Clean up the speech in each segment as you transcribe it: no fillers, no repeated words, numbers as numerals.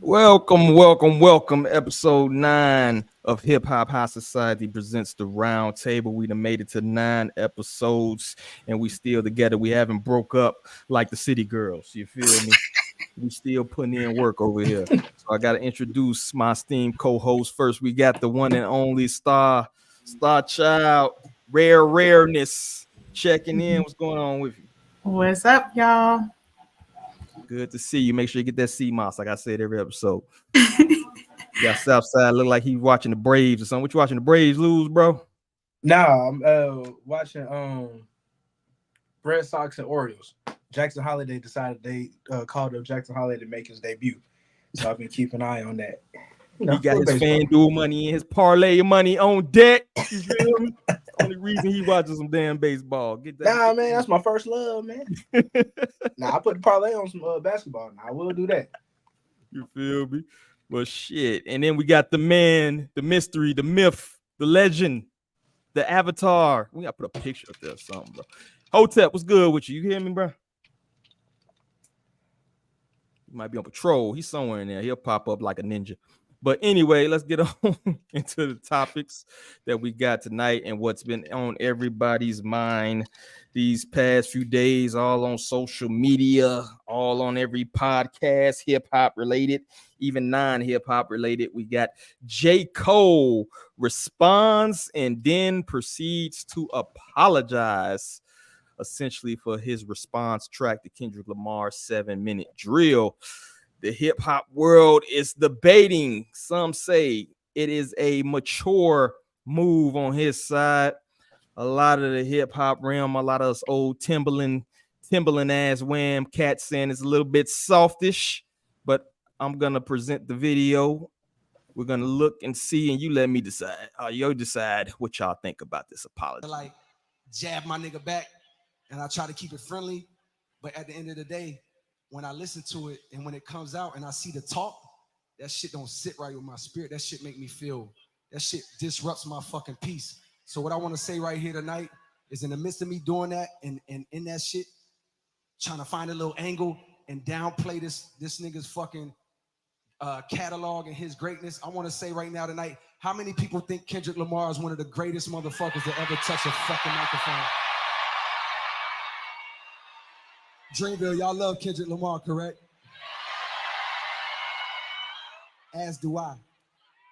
Welcome. Episode 9 of Hip Hop High Society presents the Roundtable. We done made it to 9 episodes and we still together. We haven't broke up like the City Girls. You feel me? We still putting in work over here. So I got to introduce my esteemed co-host. First, we got the one and only Star Child, Rareness, checking in. What's going on with you? What's up, y'all? Good to see you. Make sure you get that CMOS, like I said every episode. Got Southside look like he's watching the Braves or something. What you watching the Braves lose, bro? Nah, I'm watching Red Sox and Orioles. Jackson Holiday decided they called up Jackson Holiday to make his debut, so I've been keeping an eye on that. He got his FanDuel money and his parlay money on deck. You feel me? Only reason he watches some damn baseball. Get that. Nah, man, that's my first love, man. Nah, I put the parlay on some basketball. Now I will do that. You feel me? Well, shit. And then we got the man, the mystery, the myth, the legend, the avatar. We gotta put a picture up there or something, bro. Hotep, what's good with you? You hear me, bro? He might be on patrol. He's somewhere in there. He'll pop up like a ninja. But anyway, let's get on into the topics that we got tonight and what's been on everybody's mind these past few days, all on social media, all on every podcast, hip-hop related, even non-hip-hop related. We got J.Cole responds and then proceeds to apologize essentially for his response track to Kendrick Lamar's 7-minute drill. The hip-hop world is debating. Some say it is a mature move on his side. A lot of the hip-hop realm, a lot of us old Timberland ass wham cats saying it's a little bit softish, but I'm going to present the video. We're going to look and see, and you let me decide. You decide what y'all think about this apology. Like, jab my nigga back, and I try to keep it friendly, but at the end of the day, when I listen to it and when it comes out and I see the talk, that shit don't sit right with my spirit. That shit make me feel, that shit disrupts my fucking peace. So what I want to say right here tonight is in the midst of me doing that and in that shit, trying to find a little angle and downplay this nigga's fucking catalog and his greatness, I want to say right now tonight, how many people think Kendrick Lamar is one of the greatest motherfuckers to ever touch a fucking microphone? Dreamville, y'all love Kendrick Lamar, correct? As do I.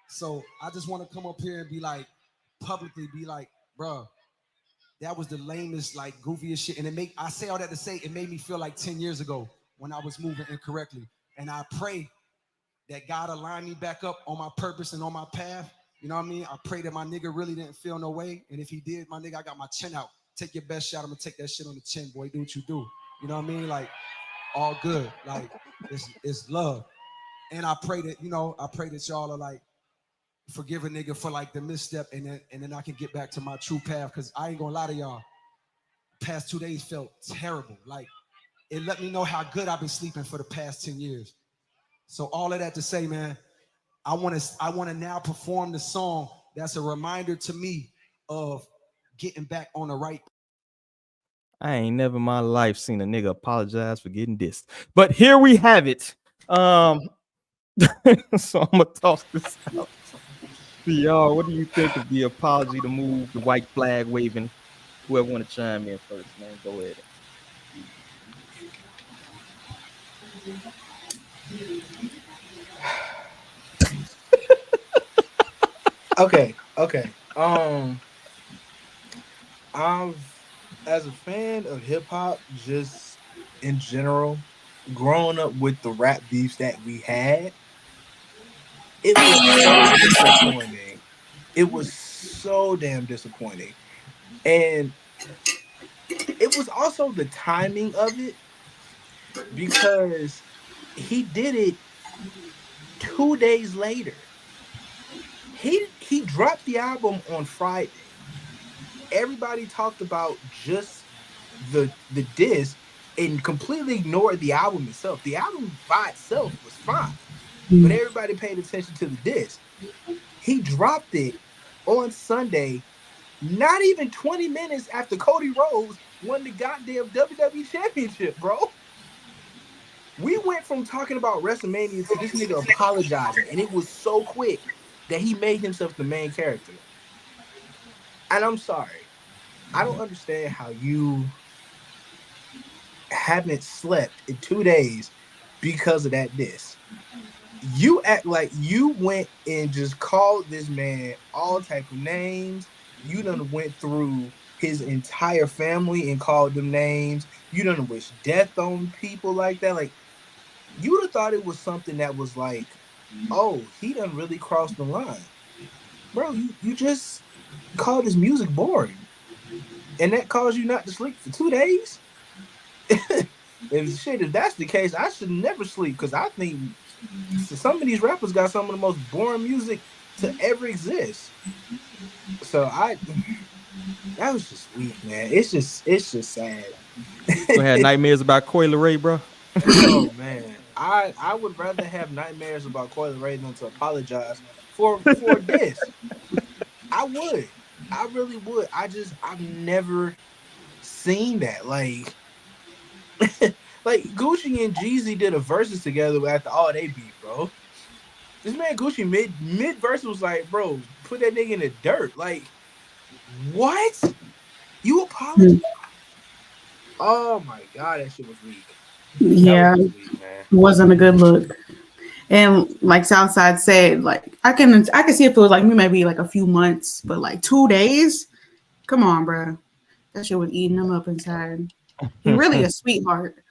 So I just want to come up here and be like, publicly be like, bro, that was the lamest, like, goofiest shit. And I say all that to say, it made me feel like 10 years ago when I was moving incorrectly. And I pray that God align me back up on my purpose and on my path. You know what I mean? I pray that my nigga really didn't feel no way. And if he did, my nigga, I got my chin out. Take your best shot. I'm gonna take that shit on the chin, boy. Do what you do. You know what I mean? Like, all good. Like, it's love. And I pray that, y'all are like, forgive a nigga for like the misstep, and then I can get back to my true path. Cause I ain't gonna lie to y'all. Past 2 days felt terrible. Like, it let me know how good I've been sleeping for the past 10 years. So all of that to say, man, I wanna now perform the song that's a reminder to me of getting back on the right. I ain't never in my life seen a nigga apologize for getting dissed. But here we have it. So I'm gonna toss this out to y'all. What do you think of the apology, the move, the white flag waving? Whoever want to chime in first, man, go ahead. Okay. As a fan of hip hop, just in general, growing up with the rap beefs that we had, it was so disappointing. It was so damn disappointing. And it was also the timing of it, because he did it 2 days later. He dropped the album on Friday. Everybody talked about just the disc and completely ignored the album itself. The album by itself was fine, but everybody paid attention to the disc. He dropped it on Sunday, not even 20 minutes after Cody Rhodes won the goddamn WWE Championship, bro. We went from talking about WrestleMania to this nigga apologizing, and it was so quick that he made himself the main character. And I'm sorry, I don't understand how you haven't slept in 2 days because of that diss. You act like you went and just called this man all type of names. You done went through his entire family and called them names. You done wish death on people like that. Like, you would have thought it was something that was like, oh, he done really crossed the line. Bro, you just called his music boring. And that caused you not to sleep for 2 days? If that's the case, I should never sleep, because I think some of these rappers got some of the most boring music to ever exist. So that was just weak, man. It's just sad. You had nightmares about Coil Ray, bro. Oh man, I would rather have nightmares about Coil Ray than to apologize for this. I would. I really would. I've never seen that. Like like Gucci and Jeezy did a verses together after all they beef, bro. This man Gucci mid verse was like, bro, put that nigga in the dirt. Like, what? You apologize? Oh my god, that shit was weak. Yeah, Was weak, man. wasn't a good look. And like Southside said, like I can see if it was like me maybe like a few months, but like 2 days. Come on, bro. That shit was eating him up inside. He really a sweetheart,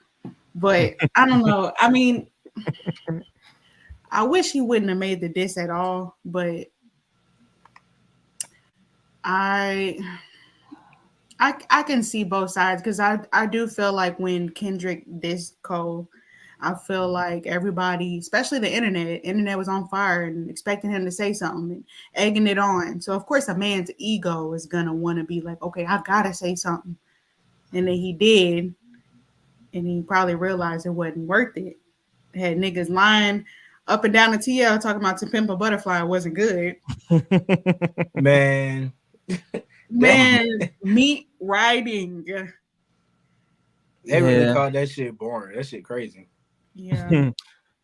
but I don't know. I mean, I wish he wouldn't have made the diss at all, but I can see both sides, because I do feel like when Kendrick dissed Cole, I feel like everybody, especially the internet was on fire and expecting him to say something and egging it on. So of course a man's ego is gonna want to be like, okay, I gotta say something. And then he did, and he probably realized it wasn't worth it. Had niggas lying up and down the TL talking about To Pimp a Butterfly wasn't good. Man. Man, meat riding. They really called that shit boring. That shit crazy. Yeah.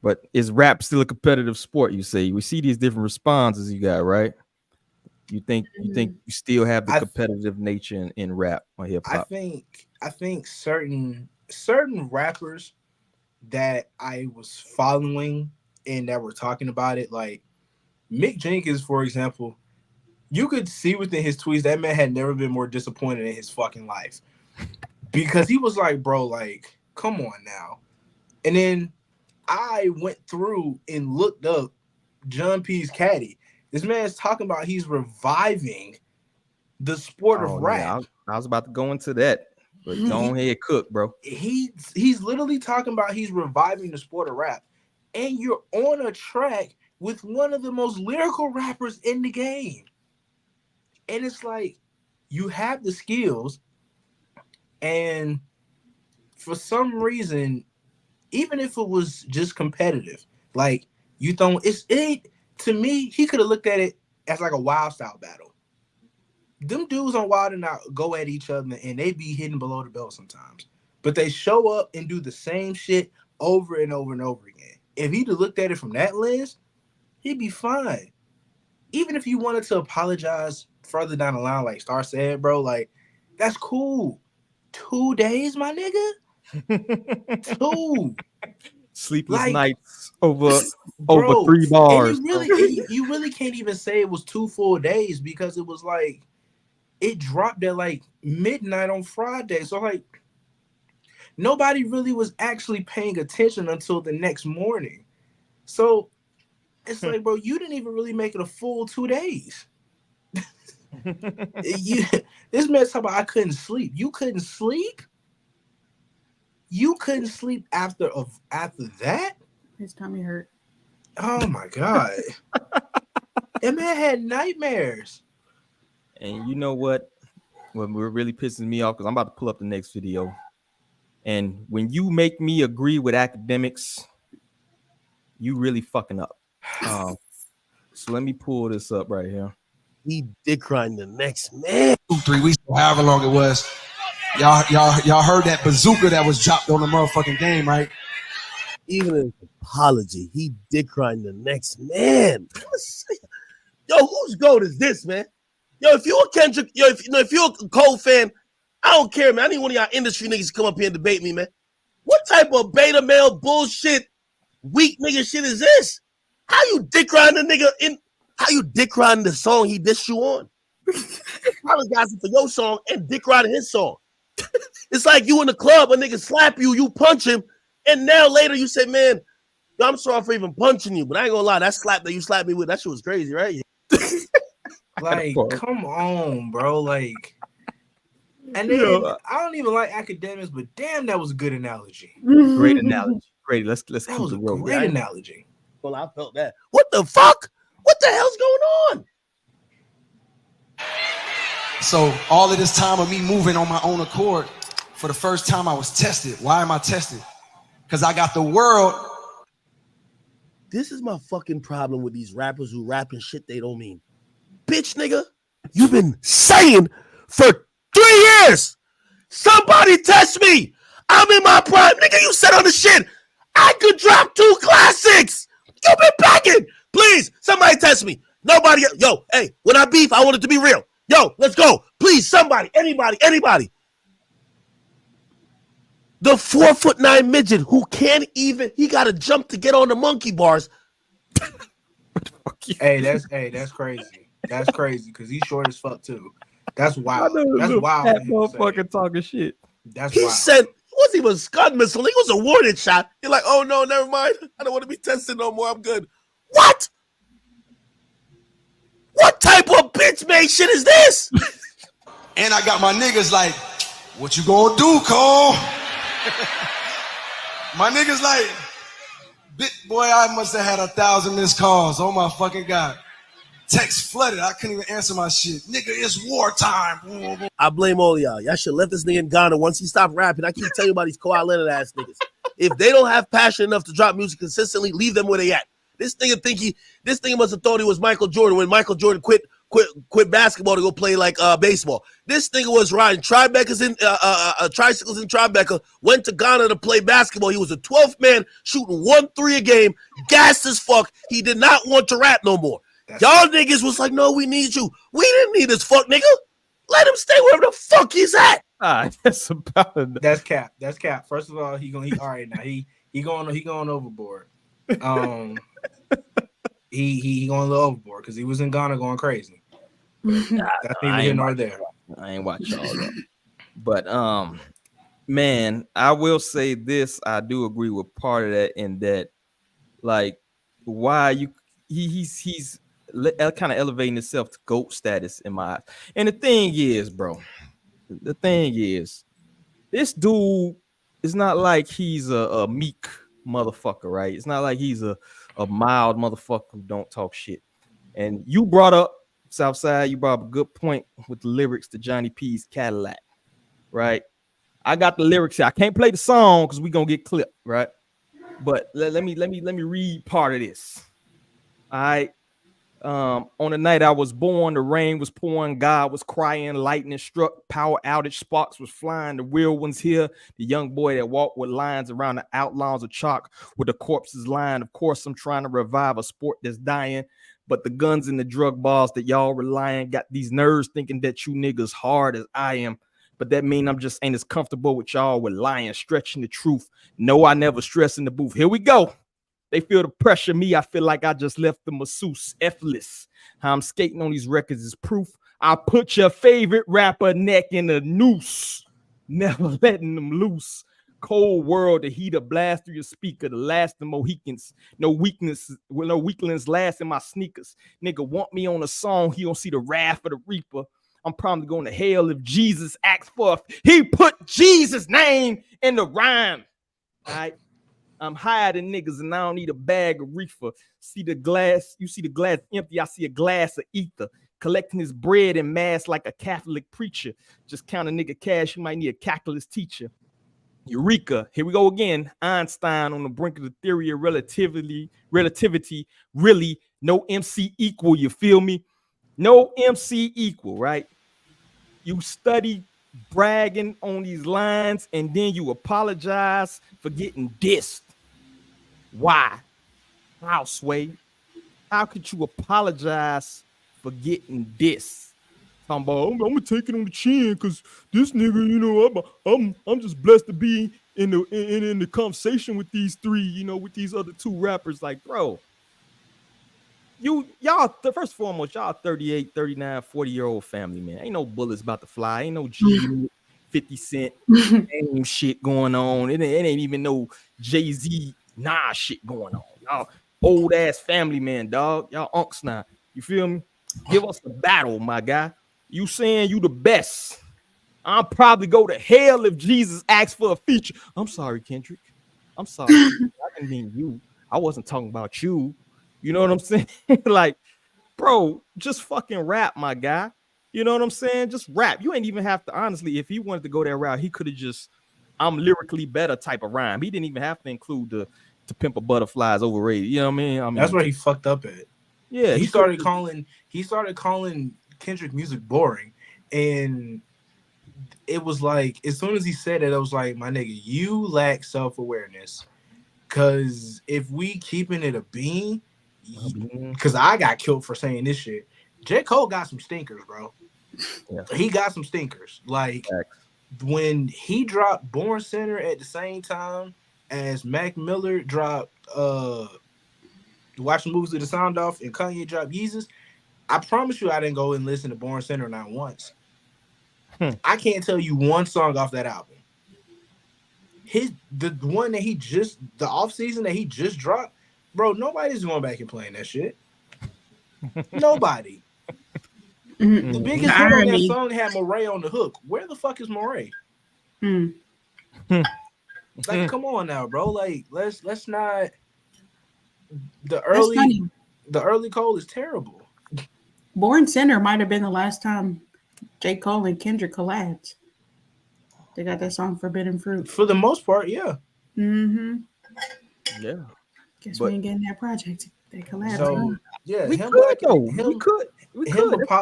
But is rap still a competitive sport? You say we see these different responses you got, right? You think you still have the competitive nature in rap or hip hop? I think certain rappers that I was following and that were talking about it, like Mick Jenkins, for example, you could see within his tweets that man had never been more disappointed in his fucking life, because he was like, bro, like, come on now. And then I went through and looked up John P's caddy. This man's talking about he's reviving the sport of rap. Yeah, I was about to go into that, but go ahead, cook, bro. He's literally talking about he's reviving the sport of rap, and you're on a track with one of the most lyrical rappers in the game. And it's like, you have the skills, and for some reason, even if it was just competitive, like you don't, to me, he could have looked at it as like a Wild style battle. Them dudes on Wild and Out go at each other, and they be hidden below the belt sometimes, but they show up and do the same shit over and over and over again. If he'd have looked at it from that lens, he'd be fine. Even if you wanted to apologize further down the line, like Star said, bro, like, that's cool. 2 days, my nigga? 2. Sleepless nights over 3 bars. And you really can't even say it was 2 full days, because it was like, it dropped at like midnight on Friday. So like, nobody really was actually paying attention until the next morning. So it's like, bro, you didn't even really make it a full 2 days. This man's talking about I couldn't sleep. You couldn't sleep? You couldn't sleep after that? His tummy hurt. Oh my God. That man had nightmares. And you know what? What really pisses me off, because I'm about to pull up the next video. And when you make me agree with academics, you really fucking up. So let me pull this up right here. He dick riding the next man. 3 weeks, however long it was. Y'all heard that bazooka that was dropped on the motherfucking game, right? even in his apology, he dick riding the next man. Yo, whose goat is this, man? Yo, if you're a Kendrick, if you're a Cole fan, I don't care, man. I need one of y'all industry niggas to come up here and debate me, man. What type of beta male bullshit, weak nigga shit is this? How you dick riding the nigga in? How you dick riding the song he dissed you on? Apologizing for your song and dick riding his song. It's like you in the club, a nigga slap you, you punch him, and now later you say, man, I'm sorry for even punching you, but I ain't gonna lie, that slap that you slapped me with, that shit was crazy, right? Like, come on, bro. Like, and then I don't even like academics, but damn, that was a good analogy. Great analogy. Great. Let's That keep was it a rolling. great analogy. Well, I felt that. What the fuck? What the hell's going on? So all of this time of me moving on my own accord, for the first time I was tested. Why am I tested? Because I got the world. This is my fucking problem with these rappers who rapping shit they don't mean. Bitch, nigga, you've been saying for 3 years, somebody test me. I'm in my prime. Nigga, you said on the shit, I could drop 2 classics. You've been packing. Please, somebody test me. Nobody, yo, hey, when I beef, I want it to be real. Yo, let's go. Please, somebody, anybody. The 4'9" midget who can't even, he got to jump to get on the monkey bars. Hey, that's crazy. That's crazy because he's short as fuck too. That's wild. That's wild. That motherfucker talking shit. That's he wild. said, it wasn't even a Scud missile. He was a warning shot. You're like, oh no, never mind. I don't want to be tested no more. I'm good. What? What type of bitch made shit is this? And I got my niggas like, what you gonna do, Cole? My niggas like, boy, I must have had 1,000 missed calls. Oh my fucking God. Text flooded. I couldn't even answer my shit. Nigga, it's wartime. I blame all y'all. Y'all should have left this nigga in Ghana once he stopped rapping. I keep telling you about these Kawhi Leonard ass niggas. If they don't have passion enough to drop music consistently, leave them where they at. This nigga must have thought he was Michael Jordan when Michael Jordan quit basketball to go play like baseball. This nigga was riding tricycles in Tribeca, went to Ghana to play basketball. He was a 12th man shooting 1-3 a game, gassed as fuck. He did not want to rap no more. Y'all niggas was like, no, we need you. We didn't need this fuck nigga. Let him stay wherever the fuck he's at. That's about it. That's cap. That's cap. First of all, he all right now. He going overboard. He going a little overboard because he was in Ghana going crazy. That's neither here nor there. I ain't watching all that. But man, I will say this. I do agree with part of that in that, like, why he's kind of elevating himself to GOAT status in my eyes. And the thing is, this dude is not like he's a meek motherfucker, right? It's not like he's a mild motherfucker who don't talk shit. And you brought up Southside, you brought up a good point with the lyrics to Johnny P's Cadillac, right? I got the lyrics here. I can't play the song because we're gonna get clipped, right? But let me read part of this. All right. On the night I was born, the rain was pouring, God was crying, lightning struck, power outage, sparks was flying, the real ones here, the young boy that walked with lines around the outlines of chalk with the corpses lying. Of course, I'm trying to revive a sport that's dying, but the guns and the drug bars that y'all relying got these nerves thinking that you niggas hard as I am. But that mean I'm just ain't as comfortable with y'all with lying, stretching the truth. No, I never stress in the booth. Here we go. They feel the pressure. Me, I feel like I just left the masseuse. Effortless. How I'm skating on these records is proof. I put your favorite rapper neck in a noose. Never letting them loose. Cold world, the heat of blast through your speaker. The last of Mohicans. No weakness, well, no weaklings last in my sneakers. Nigga want me on a song. He don't see the wrath of the reaper. I'm probably going to hell if Jesus acts forth. He put Jesus' name in the rhyme. All right. I'm higher than niggas and I don't need a bag of reefer. See the glass, you see the glass empty. I see a glass of ether. Collecting his bread in mass like a Catholic preacher. Just count a nigga cash, you might need a calculus teacher. Eureka, here we go again. Einstein on the brink of the theory of relativity, really no MC equal, you feel me? No MC equal, right? You study bragging on these lines and then you apologize for getting dissed. Why? How, Sway? How could you apologize for getting this? Talking about I'm gonna take it on the chin because this nigga, I'm just blessed to be in the conversation with these three, with these other two rappers. Like, bro, y'all first and foremost, y'all 38, 39, 40-year-old family, man. Ain't no bullets about to fly, ain't no G 50 Cent shit going on. It ain't even no Jay-Z shit going on. Y'all old ass family, man, dog. Y'all unks now. You feel me? Give us a battle, my guy. You saying you the best. I'll probably go to hell if Jesus asks for a feature. I'm sorry, Kendrick. I'm sorry. I didn't mean you. I wasn't talking about you. You know what I'm saying? Like, bro, just fucking rap, my guy. You know what I'm saying? Just rap. You ain't even have to, honestly, if he wanted to go that route, he could have just, I'm lyrically better type of rhyme. He didn't even have to include the To Pimp a Butterfly is overrated. You know what I mean? That's where he fucked up at. Yeah, he started calling Kendrick music boring, and it was like as soon as he said it, I was like, my nigga, you lack self-awareness. Cause if we keeping it a bean, because I got killed for saying this shit. J.Cole got some stinkers, bro. Yeah. He got some stinkers. Like when he dropped Born Center at the same time as Mac Miller dropped Watch the Movies with the Sound Off and Kanye dropped Yeezus, I promise you I didn't go and listen to Born Center not once. I can't tell you one song off that album. The one that the off season that he just dropped, bro, nobody's going back and playing that shit. Nobody. The biggest hit on that song had Moray on the hook. Where the fuck is Moray? Like, come on now, bro. Like, let's not. The early Cole is terrible. Born Center might have been the last time J. Cole and Kendrick collabed. They got that song Forbidden Fruit. For the most part, yeah. Mm-hmm. Yeah. Guess we ain't getting that project. They collabed. So yeah, we could.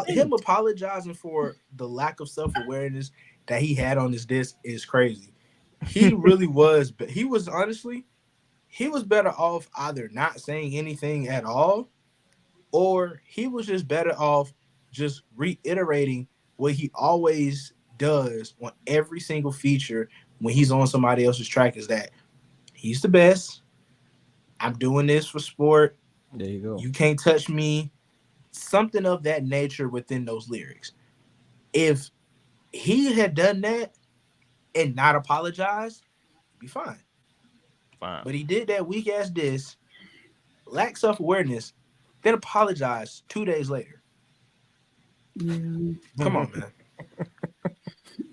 Him apologizing for the lack of self-awareness that he had on his disc is crazy. He really was. He was better off either not saying anything at all, or he was just better off just reiterating what he always does on every single feature when he's on somebody else's track, is that he's the best. I'm doing this for sport. There you go. You can't touch me. Something of that nature within those lyrics. If he had done that and not apologized, he'd be fine. But he did that weak ass diss, lack self-awareness, then apologized 2 days later. Come on, man.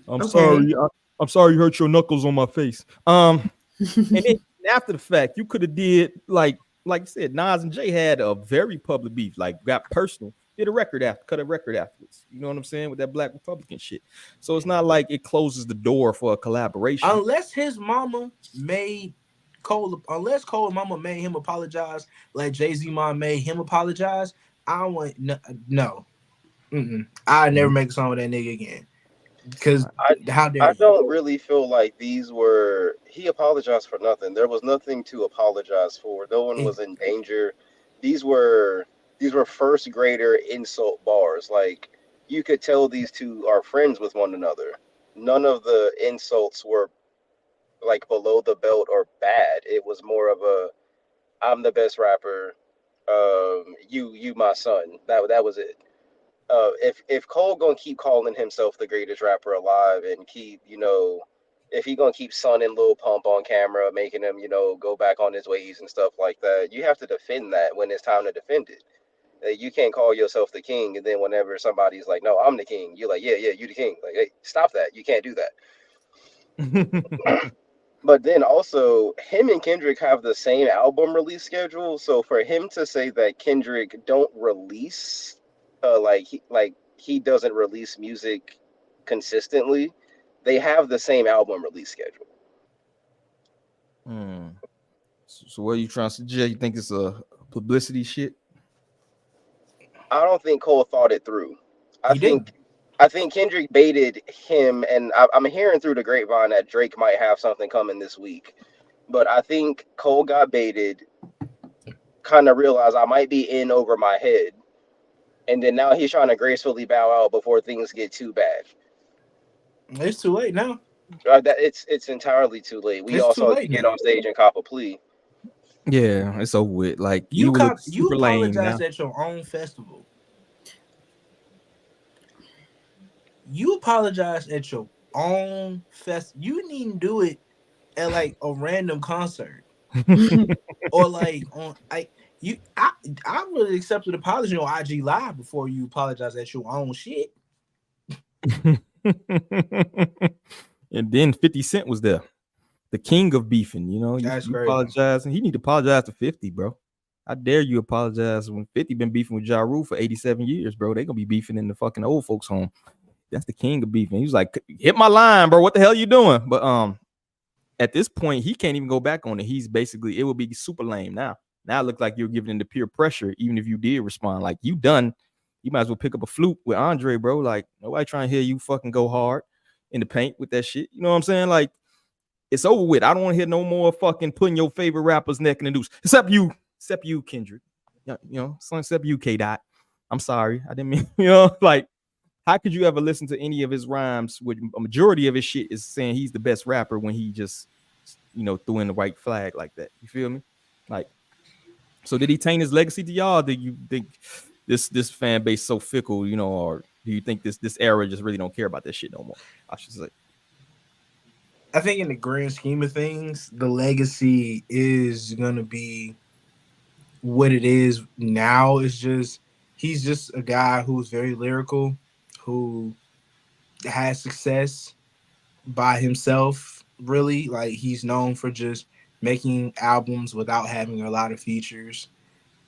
I'm sorry. I'm sorry you hurt your knuckles on my face. And then after the fact, you could have did like you said, Nas and Jay had a very public beef, like got personal. Did a record cut a record afterwards. You know what I'm saying? With that Black Republican shit. So it's not like it closes the door for a collaboration. Unless his mama made Cole, unless Cole mama made him apologize, like Jay-Z mom made him apologize, I don't want no. I never make a song with that nigga again. Because how dare I don't really feel like he apologized for nothing. There was nothing to apologize for. No one was in danger. These were first grader insult bars. Like, you could tell these two are friends with one another. None of the insults were like below the belt or bad. It was more of a, I'm the best rapper. You my son. That was it. If Cole gonna keep calling himself the greatest rapper alive and keep, if he gonna keep sunning Lil Pump on camera, making him, go back on his ways and stuff like that, you have to defend that when it's time to defend it. You can't call yourself the king and then whenever somebody's like, no, I'm the king, you're like, yeah, you the king. Like, hey, stop that. You can't do that. But then also, him and Kendrick have the same album release schedule. So for him to say that Kendrick don't release, he doesn't release music consistently, they have the same album release schedule. So what are you trying to suggest? You think it's a publicity shit? I don't think Cole thought it through. I think Kendrick baited him, and I'm hearing through the grapevine that Drake might have something coming this week. But I think Cole got baited, kind of realized I might be in over my head, and then now he's trying to gracefully bow out before things get too bad. It's too late now. That it's entirely too late. We It's all too saw you late get now. on stage and cop a plea. Yeah, it's over with. Like he You will look you super lame now. apologized at your own festival. You apologized at your own fest. You didn't even do it at like a random concert or like on like you. I would have accepted an apology on IG Live before you apologize at your own shit. And then 50 Cent was there, the king of beefing. You know, That's you crazy. apologize, and he need to apologize to 50, bro. I dare you apologize when 50 been beefing with Ja Rule for 87 years, bro. They gonna be beefing in the fucking old folks' home. That's the king of beefing. He was like, hit my line, bro. What the hell you doing? But at this point, he can't even go back on it. He's basically, it would be super lame now. Now it looks like you're giving into peer pressure, even if you did respond. Like you done, you might as well pick up a flute with Andre, bro. Like nobody trying to hear you fucking go hard in the paint with that shit. You know what I'm saying? Like it's over with. I don't want to hear no more fucking putting your favorite rapper's neck in the noose. Except you, Kendrick. You know, except you, K Dot. I'm sorry. I didn't mean, you know, like how could you ever listen to any of his rhymes with a majority of his shit is saying he's the best rapper when he just, you know, threw in the white flag like that? You feel me? Like, so did he taint his legacy to y'all? Do you think this fan base so fickle, you know, or do you think this era just really don't care about that shit no more? I should say. I think in the grand scheme of things, the legacy is gonna be what it is now. Is just he's just a guy who's very lyrical, who has success by himself. Really, like he's known for just making albums without having a lot of features.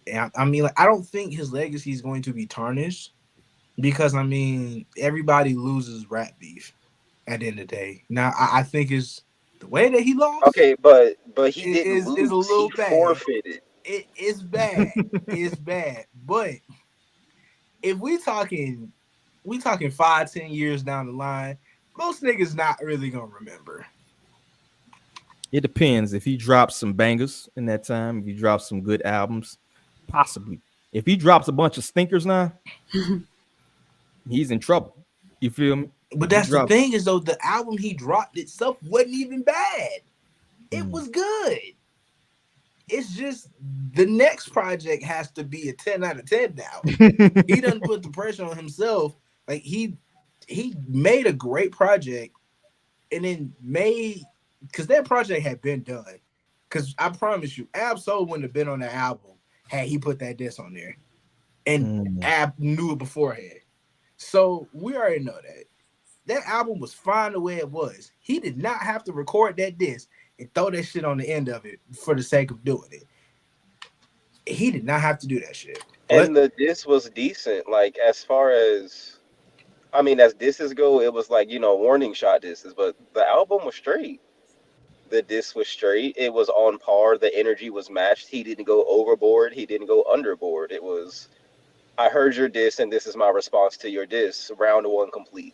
And I mean, like I don't think his legacy is going to be tarnished because I mean everybody loses rap beef at the end of the day. Now I think it's the way that he lost. Okay, but he didn't is lose. a little He bad. forfeited. It's bad. It's bad. But if we talking 5-10 years down the line, most niggas not really gonna remember. It depends. If he drops some bangers in that time, if he drops some good albums, possibly. If he drops a bunch of stinkers now, he's in trouble. You feel me? But that's the thing is though, the album he dropped itself wasn't even bad. It was good. It's just the next project has to be a 10 out of 10 now. He doesn't put the pressure on himself. Like he made a great project and then made because that project had been done. Because I promise you, Ab-Soul wouldn't have been on that album had he put that disc on there. And Ab knew it beforehand. So we already know that. That album was fine the way it was. He did not have to record that disc and throw that shit on the end of it for the sake of doing it. He did not have to do that shit. And the disc was decent. Like as far as I mean, as discs go, it was like, you know, warning shot discs, but the album was straight. The disc was straight. It was on par. The energy was matched. He didn't go overboard. He didn't go underboard. It was, I heard your disc, and this is my response to your disc. Round one complete.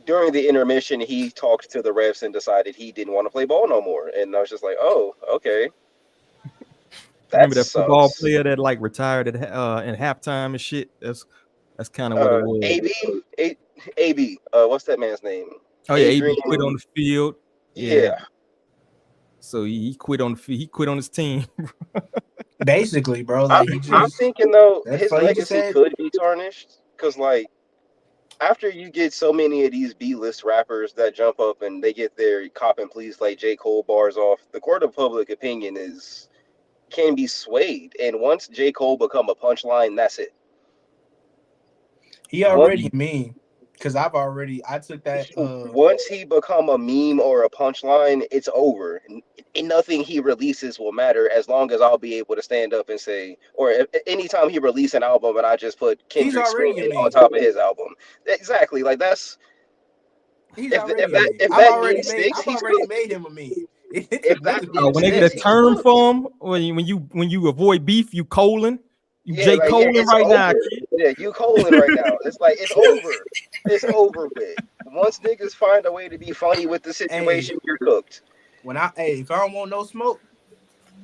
During the intermission, he talked to the refs and decided he didn't want to play ball no more. And I was just like, oh, okay. Remember that football player that like retired at in halftime and shit? That's kind of what it was. AB. What's that man's name? Oh yeah, AB quit on the field. Yeah. So he quit on the field. He quit on his team. Basically, bro. Like I'm thinking though, his legacy could be tarnished because like after you get so many of these B-list rappers that jump up and they get their cop and please like J.Cole bars off, the court of public opinion can be swayed. And once J.Cole become a punchline, that's it. He already mean because I took that. Once he become a meme or a punchline, it's over. And nothing he releases will matter as long as I'll be able to stand up and say, or anytime he release an album and I just put Kendrick screaming on top of his album. Exactly. Like that's. He's I've already made him a meme. When they get a term for him, when you avoid beef, you colon. You J. Colin right now, kid. Yeah, you Colin right now. It's like it's over. It's over with. Once niggas find a way to be funny with the situation, you're cooked. if I don't want no smoke,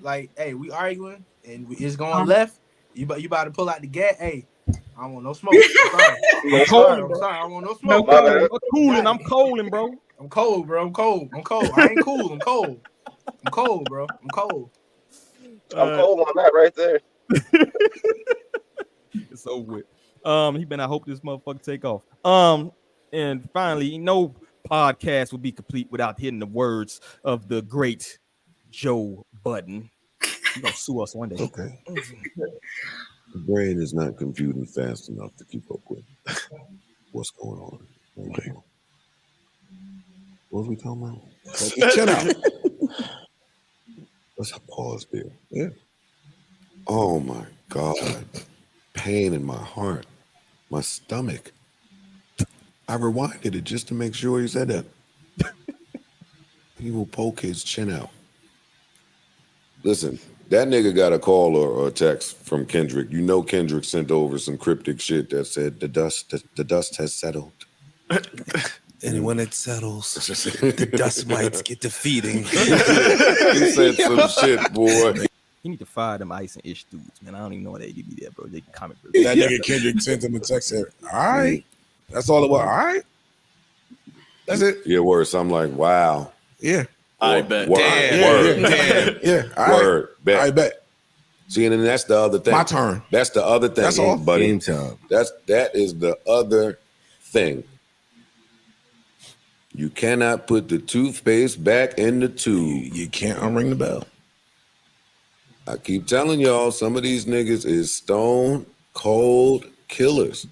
like, hey, we arguing and it's going left. You about to pull out the gat. Hey, I don't want no smoke. I'm sorry. I'm cooling, bro. I don't want no No smoke. comment. I'm cooling. I'm cooling, bro. I'm cold, bro. I'm cold. I ain't cool. I'm cold. I'm cold, bro. I'm cold. I'm cold on that right there. It's over with. I hope this motherfucker take off. And finally, no podcast would be complete without hitting the words of the great Joe Budden. He gonna sue us one day. Okay. The brain is not computing fast enough to keep up with what's going on. Okay. What was we talking about? Take your chin out. Let's pause there. Yeah. Oh my God. Pain in my heart, my stomach. I rewinded it just to make sure he said that. He will poke his chin out. Listen, that nigga got a call or a text from Kendrick. You know Kendrick sent over some cryptic shit that said the dust has settled. And when it settles, the dust mites get defeating. He said some shit, boy. He need to fire them Ice and Ish dudes, man. I don't even know what they be there, bro. They comic book. That nigga Kendrick sent him a text said, all right. That's all it was. All right. That's it. Yeah, worse. I'm like, wow. Yeah. I bet. Word. Damn. Yeah. All right. Word. Bet. I bet. See, and then that's the other thing. My turn. That's the other thing. That's all. buddy. Game time. That is the other thing. You cannot put the toothpaste back in the tube. You can't unring the bell. I keep telling y'all, some of these niggas is stone cold killers.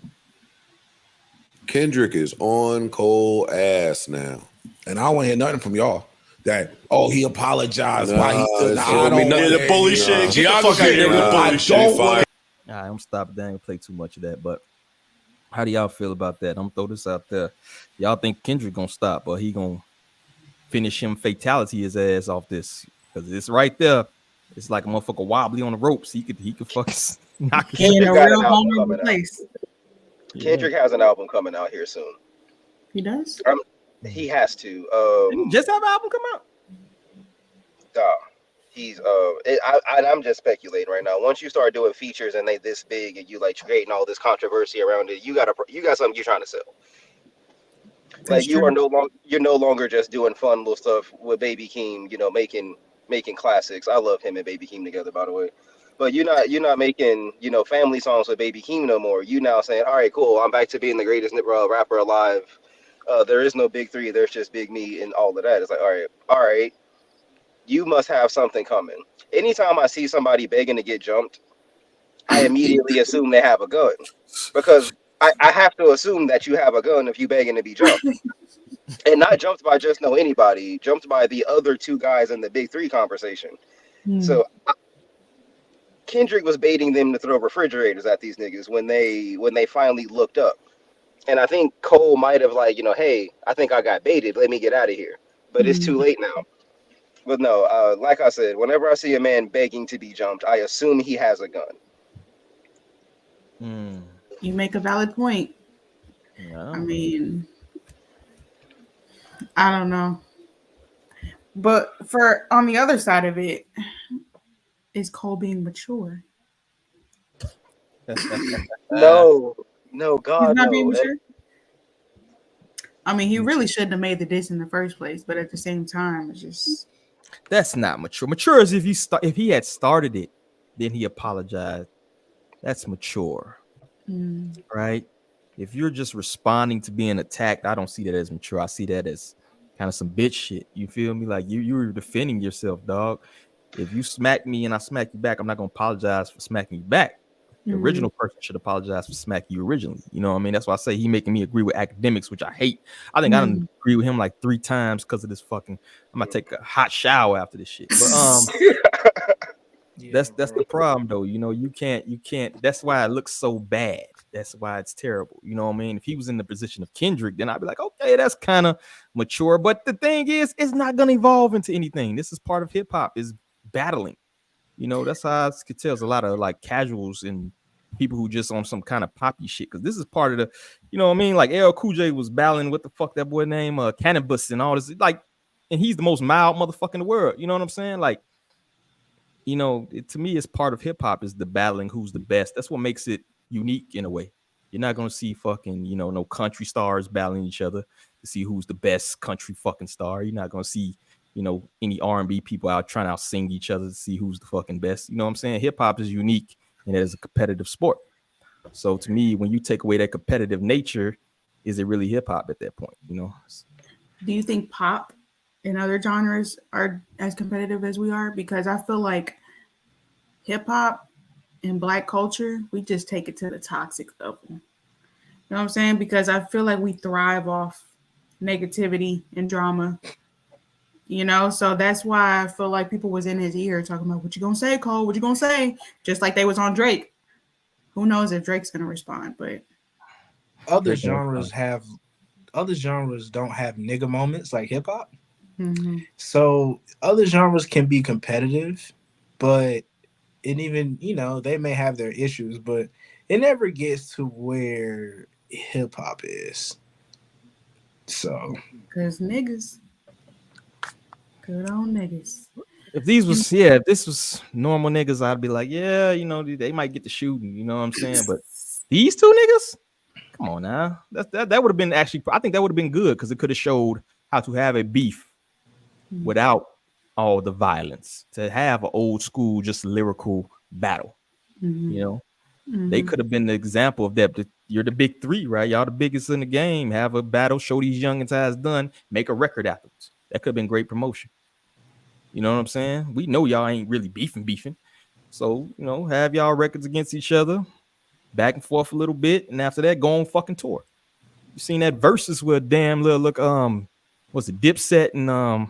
Kendrick is on cold ass now. And I don't want to hear nothing from y'all that, he apologized. Why he stood The bully shit. Get the fuck out of here with the bully shit. All right, I'm stopping. I ain't gonna play too much of that, but how do y'all feel about that? I'm gonna throw this out there. Y'all think Kendrick gonna stop, or he gonna finish him fatality his ass off this? Because it's right there. It's like a motherfucker wobbly on the ropes. He could fucking knock his He in a got real an album vulnerable coming out. place. Kendrick has an album coming out here soon. He does? He has to. Didn't he just have an album come out? He's I'm just speculating right now. Once you start doing features and they this big and you like creating all this controversy around it, you got something you're trying to sell. Like you're no longer just doing fun little stuff with Baby Keem, making classics. I love him and Baby Keem together, by the way. But you're not making family songs with Baby Keem no more. You now saying, all right, cool, I'm back to being the greatest rapper alive. There is no big three. There's just Big Me and all of that. It's like, all right. You must have something coming. Anytime I see somebody begging to get jumped, I immediately assume they have a gun, because I have to assume that you have a gun if you begging to be jumped, and not jumped by just anybody, jumped by the other two guys in the big three conversation. So Kendrick was baiting them to throw refrigerators at these niggas when they finally looked up, and I think Cole might have hey, I think I got baited. Let me get out of here. But it's too late now. But no, like I said, whenever I see a man begging to be jumped, I assume he has a gun. You make a valid point. Yeah. I mean, I don't know. But on the other side of it, is Cole being mature? No, God, He's not no. being mature? I mean, he really shouldn't have made the diss in the first place, but at the same time, it's just... That's not mature. Mature is if he had started it, then he apologized. That's mature, right? If you're just responding to being attacked, I don't see that as mature. I see that as kind of some bitch shit. You feel me? Like you were defending yourself, dog. If you smack me and I smack you back, I'm not gonna apologize for smacking you back. The original person should apologize for smacking you originally. You know what I mean? That's why I say he making me agree with academics, which I hate. I think I done agree with him like 3 times because of this fucking. I'm gonna take a hot shower after this shit. But that's the problem though. You can't. That's why it looks so bad. That's why it's terrible. You know what I mean? If he was in the position of Kendrick, then I'd be like, okay, that's kind of mature. But the thing is, it's not gonna evolve into anything. This is part of hip hop, is battling. That's how I could tell. There's a lot of like casuals and people who just on some kind of poppy shit. Because this is part of the, Like LL Cool J was battling what the fuck that boy name, Cannabis and all this. Like and he's the most mild motherfucker in the world. You know what I'm saying? Like, you know, to me, it's part of hip hop is the battling who's the best. That's what makes it unique in a way. You're not gonna see fucking, you know, no country stars battling each other to see who's the best country fucking star. You're not gonna see, you know, any R&B people out trying to sing each other to see who's the fucking best. You know what I'm saying? Hip hop is unique and it is a competitive sport. So to me, when you take away that competitive nature, is it really hip hop at that point? You know? Do you think pop and other genres are as competitive as we are? Because I feel like hip hop and Black culture, we just take it to the toxic level. You know what I'm saying? Because I feel like we thrive off negativity and drama. You know, so that's why I feel like people was in his ear talking about what you gonna say, Cole? What you gonna say? Just like they was on Drake. Who knows if Drake's gonna respond? But other genres don't have nigga moments like hip hop. mm-hmm. So other genres can be competitive, but and even, you know, they may have their issues, but it never gets to where hip hop is. So because niggas. Good on niggas. If this was normal niggas, I'd be like, yeah, you know, they might get the shooting, you know what I'm saying? But these two niggas, come on now. That would have been actually, I think that would have been good because it could have showed how to have a beef without all the violence, to have an old school, just lyrical battle. Mm-hmm. You know, they could have been the example of that. You're the big three, right? Y'all the biggest in the game. Have a battle, show these youngins how it's done, make a record afterwards. That could have been great promotion. You know what I'm saying? We know y'all ain't really beefing. So, you know, have y'all records against each other, back and forth a little bit, and after that, go on fucking tour. You seen that versus with damn little look, what's it, Dipset and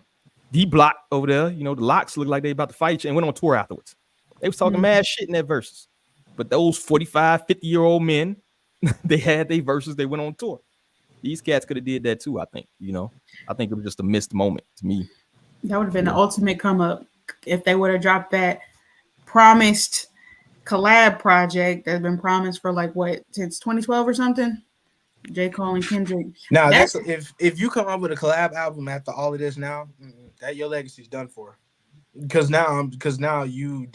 D Block over there. You know, the Locks look like they about to fight each other and went on tour afterwards. They was talking mad shit in that versus. But those 45, 50-year-old men, they had their verses, they went on tour. These cats could have did that too, I think. You know, I think it was just a missed moment to me. That would have been the ultimate come up if they would have dropped that promised collab project that's been promised for like what, since 2012 or something. J.Cole and Kendrick. Now that's if you come up with a collab album after all of this now, that your legacy's done for. Because now you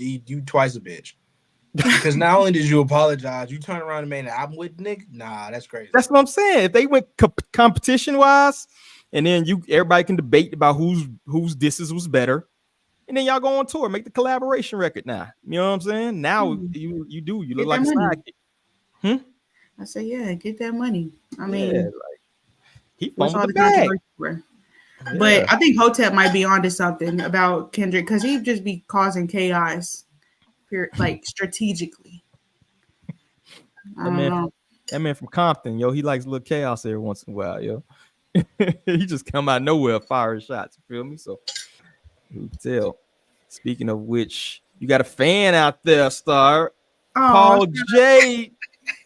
twice a bitch. Because not only did you apologize, you turn around and made an album with nigga. Nah, that's crazy. That's what I'm saying. If they went competition wise, and then everybody can debate about whose disses was better, and then y'all go on tour, make the collaboration record. Now, you know what I'm saying? Now you look like a sidekick. I say, yeah, get that money. I mean, like, he what's all the the bag. controversy? But I think Hotep might be onto something about Kendrick because he'd just be causing chaos, like strategically. That man from Compton, yo, he likes a little chaos every once in a while, yo. He just come out of nowhere firing shots. You feel me? So who can tell? Speaking of which, you got a fan out there, Star. Paul J.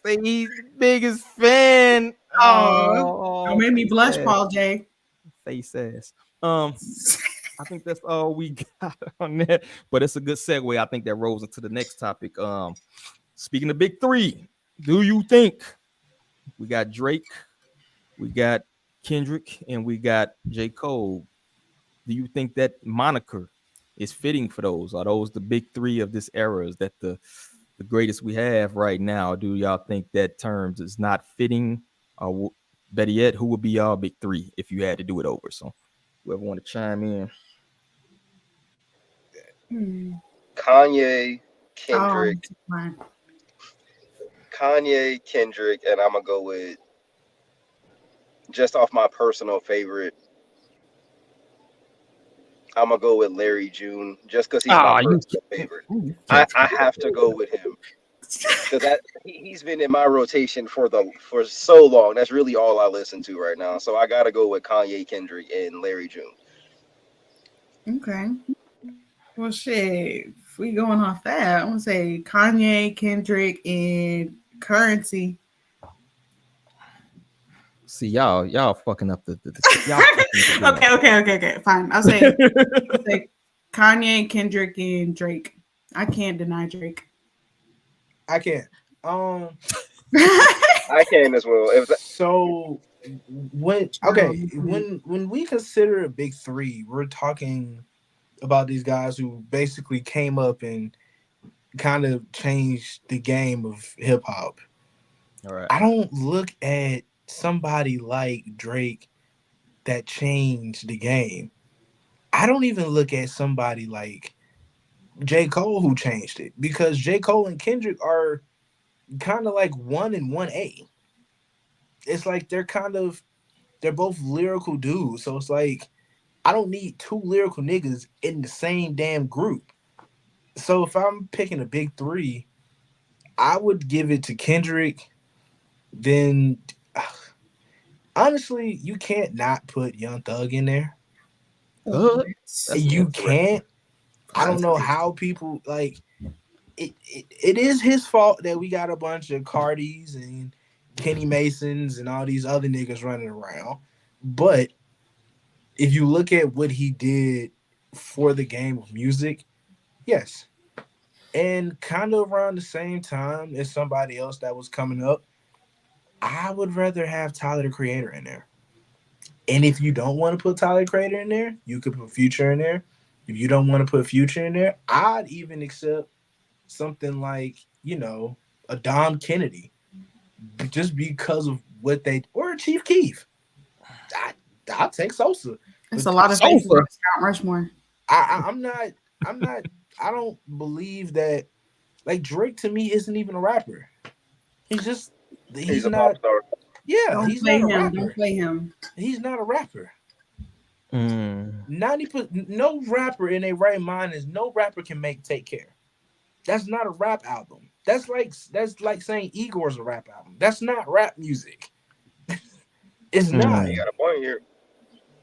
Say he's the biggest fan. Don't make me blush, Paul J. Face ass. I think that's all we got on that. But it's a good segue. I think that rolls into the next topic. Speaking of big three, do you think we got Drake, we got Kendrick, and we got J.Cole? Do you think that moniker is fitting for those? Are those the big three of this era? Is that the greatest we have right now? Do y'all think that terms is not fitting? Or better yet, who would be y'all big three if you had to do it over? So whoever want to chime in. Kanye, Kendrick. Kanye, Kendrick, and I'm gonna go with, just off my personal favorite, I'm gonna go with Larry June, just because he's my personal favorite. I have to go with him because he's been in my rotation for so long. That's really all I listen to right now. So I gotta go with Kanye, Kendrick, and Larry June. Okay. Well, shit. If we going off that, I'm gonna say Kanye, Kendrick, and Currency. See, y'all fucking up the Okay. Fine. I'll say Kanye, Kendrick, and Drake. I can't deny Drake. I can't. I can as well. when we consider a big three, we're talking about these guys who basically came up and kind of changed the game of hip hop. All right. I don't look at somebody like Drake that changed the game. I don't even look at somebody like J.Cole who changed it, because J.Cole and Kendrick are kind of like 1 and 1A. It's like they're both lyrical dudes. So it's like I don't need two lyrical niggas in the same damn group. So if I'm picking a big three, I would give it to Kendrick. Then honestly, you can't not put Young Thug in there. You can't. I don't know how people like it. It is his fault that we got a bunch of Cardis and Kenny Masons and all these other niggas running around. But if you look at what he did for the game of music, yes. And kind of around the same time as somebody else that was coming up, I would rather have Tyler the Creator in there. And if you don't want to put Tyler the Creator in there, you could put Future in there. If you don't want to put Future in there, I'd even accept something like, a Dom Kennedy, just because of what they, or Chief Keef. I'll take Sosa. It's a lot of faces on Mount Rushmore. I'm not. I don't believe that. Like Drake to me isn't even a rapper. He's a pop star. Yeah, he's not a rapper. Don't play him. He's not a rapper. 90%. No rapper in a right mind is no rapper can make Take Care. That's not a rap album. That's like saying Igor's a rap album. That's not rap music. It's not. You got a point here.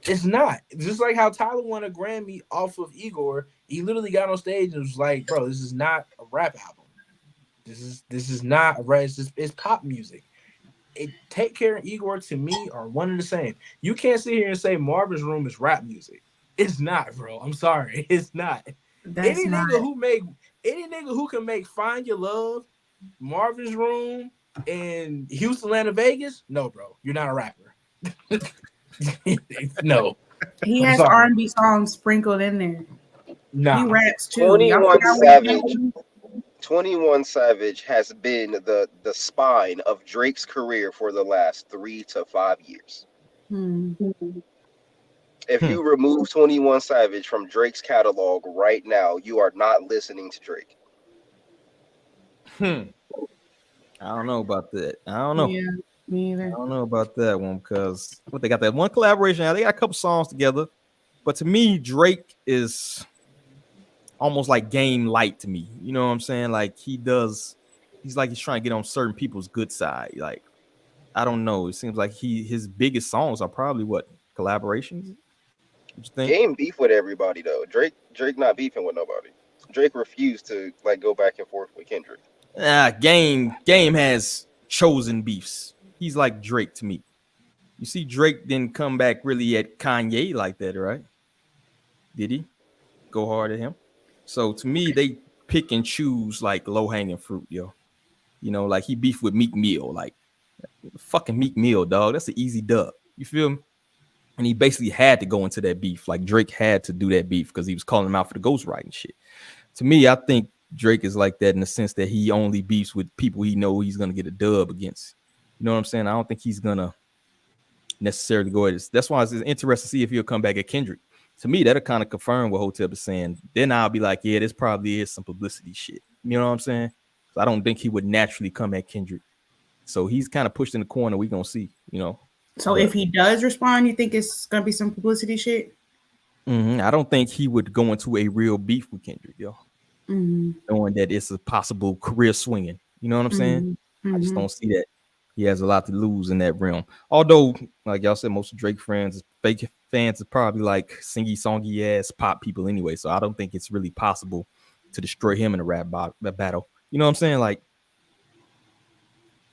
It's not. Just like how Tyler won a Grammy off of Igor, he literally got on stage and was like, "Bro, this is not a rap album. This is not a rap. It's pop music." Take Care and Igor to me are one and the same. You can't sit here and say Marvin's Room is rap music. It's not, bro. I'm sorry, it's not. Any nigga who can make Find Your Love, Marvin's Room, and Houston, Atlanta, Vegas, no, bro, you're not a rapper. No. He has R&B songs sprinkled in there. Nah. He raps too. 21 Savage has been the spine of Drake's career for the last 3 to 5 years. If you remove 21 Savage from Drake's catalog right now, you are not listening to Drake. I don't know about that. I don't know. Yeah, me either. I don't know about that one because they got that one collaboration out. They got a couple songs together, but to me, Drake is almost like Game Light to me. You know what I'm saying? Like he's like he's trying to get on certain people's good side. Like I don't know. It seems like his biggest songs are probably what collaborations. What you think? Game beef with everybody though. Drake not beefing with nobody. Drake refused to like go back and forth with Kendrick. Game has chosen beefs. He's like Drake to me. You see, Drake didn't come back really at Kanye like that, right? Did he go hard at him? So to me, they pick and choose like low hanging fruit, yo. You know, like he beefed with Meek Mill, like fucking Meek Mill, dog. That's an easy dub. You feel me? And he basically had to go into that beef. Like Drake had to do that beef because he was calling him out for the ghostwriting shit. To me, I think Drake is like that in the sense that he only beefs with people he know he's gonna get a dub against. You know what I'm saying? I don't think he's gonna necessarily go at this. That's why it's interesting to see if he'll come back at Kendrick. To me, that'll kind of confirm what Hotep is saying. Then I'll be like, yeah, this probably is some publicity shit. You know what I'm saying? So I don't think he would naturally come at Kendrick. So he's kind of pushed in the corner. We're gonna see, you know. So if he does respond, you think it's gonna be some publicity shit? I don't think he would go into a real beef with Kendrick, yo. Knowing that it's a possible career swinging. You know what I'm saying? I just don't see that. He has a lot to lose in that realm. Although, like y'all said, most of Drake fans are probably like singy-songy ass pop people anyway. So I don't think it's really possible to destroy him in a rap battle. You know what I'm saying? Like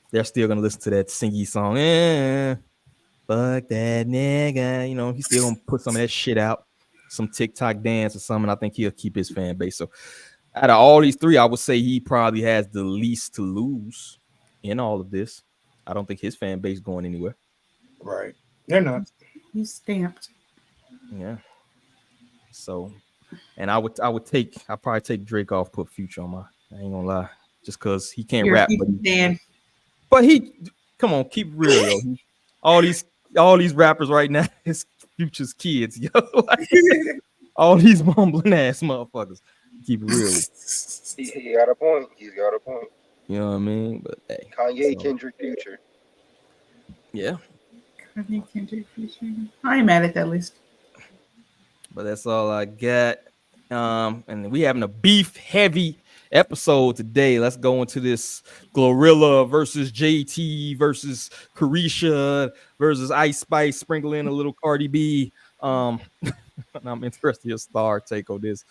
they're still gonna listen to that singy song. Fuck that nigga. You know, he's still gonna put some of that shit out, some TikTok dance or something. I think he'll keep his fan base. So out of all these three, I would say he probably has the least to lose in all of this. I don't think his fan base is going anywhere. Right. They're not. He's stamped. Yeah. So, and I'd probably take Drake off, put Future on my. I ain't gonna lie, just cause he can't You're a rap, Future fan. but he, come on, keep it real, yo. All these rappers right now is Future's kids, yo. Like, all these mumbling ass motherfuckers. Keep it real. He got a point. He's got a point. You know what I mean? But hey, Kanye, so, Kendrick, Future. yeah. I ain't mad at that list. But that's all I got. And we having a beef heavy episode today. Let's go into this Glorilla versus JT versus Caresha versus Ice Spice. Sprinkle in a little Cardi B. And I'm interested in your star take on this.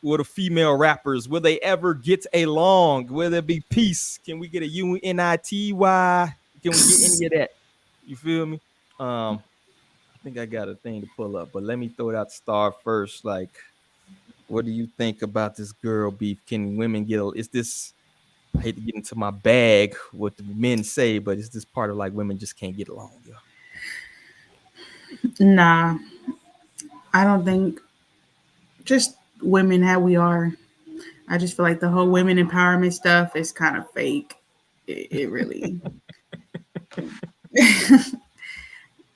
With the female rappers, will they ever get along? Will there be peace? Can we get a UNITY? Can we get any of that? You feel me? I think I got a thing to pull up, but let me throw it out to Star first. Like, what do you think about this girl beef? Can women get? Is this? I hate to get into my bag what the men say, but is this part of like women just can't get along? Yo? Nah, I don't think. Just women how we are. I just feel like the whole women empowerment stuff is kind of fake. It really.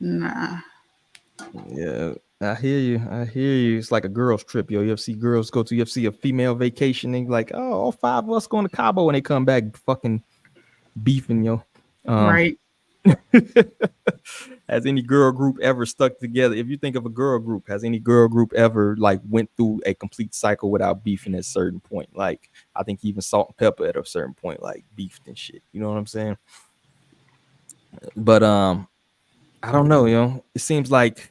Nah. Yeah, I hear you. I hear you. It's like a girls' trip, yo. You ever see girls go to? You ever see a female vacation? And like, oh, all five of us going to Cabo, and they come back fucking beefing, yo. Right. Has any girl group ever stuck together? If you think of a girl group, has any girl group ever like went through a complete cycle without beefing at a certain point? Like, I think even Salt and Pepper at a certain point like beefed and shit. You know what I'm saying? But I don't know, yo. It seems like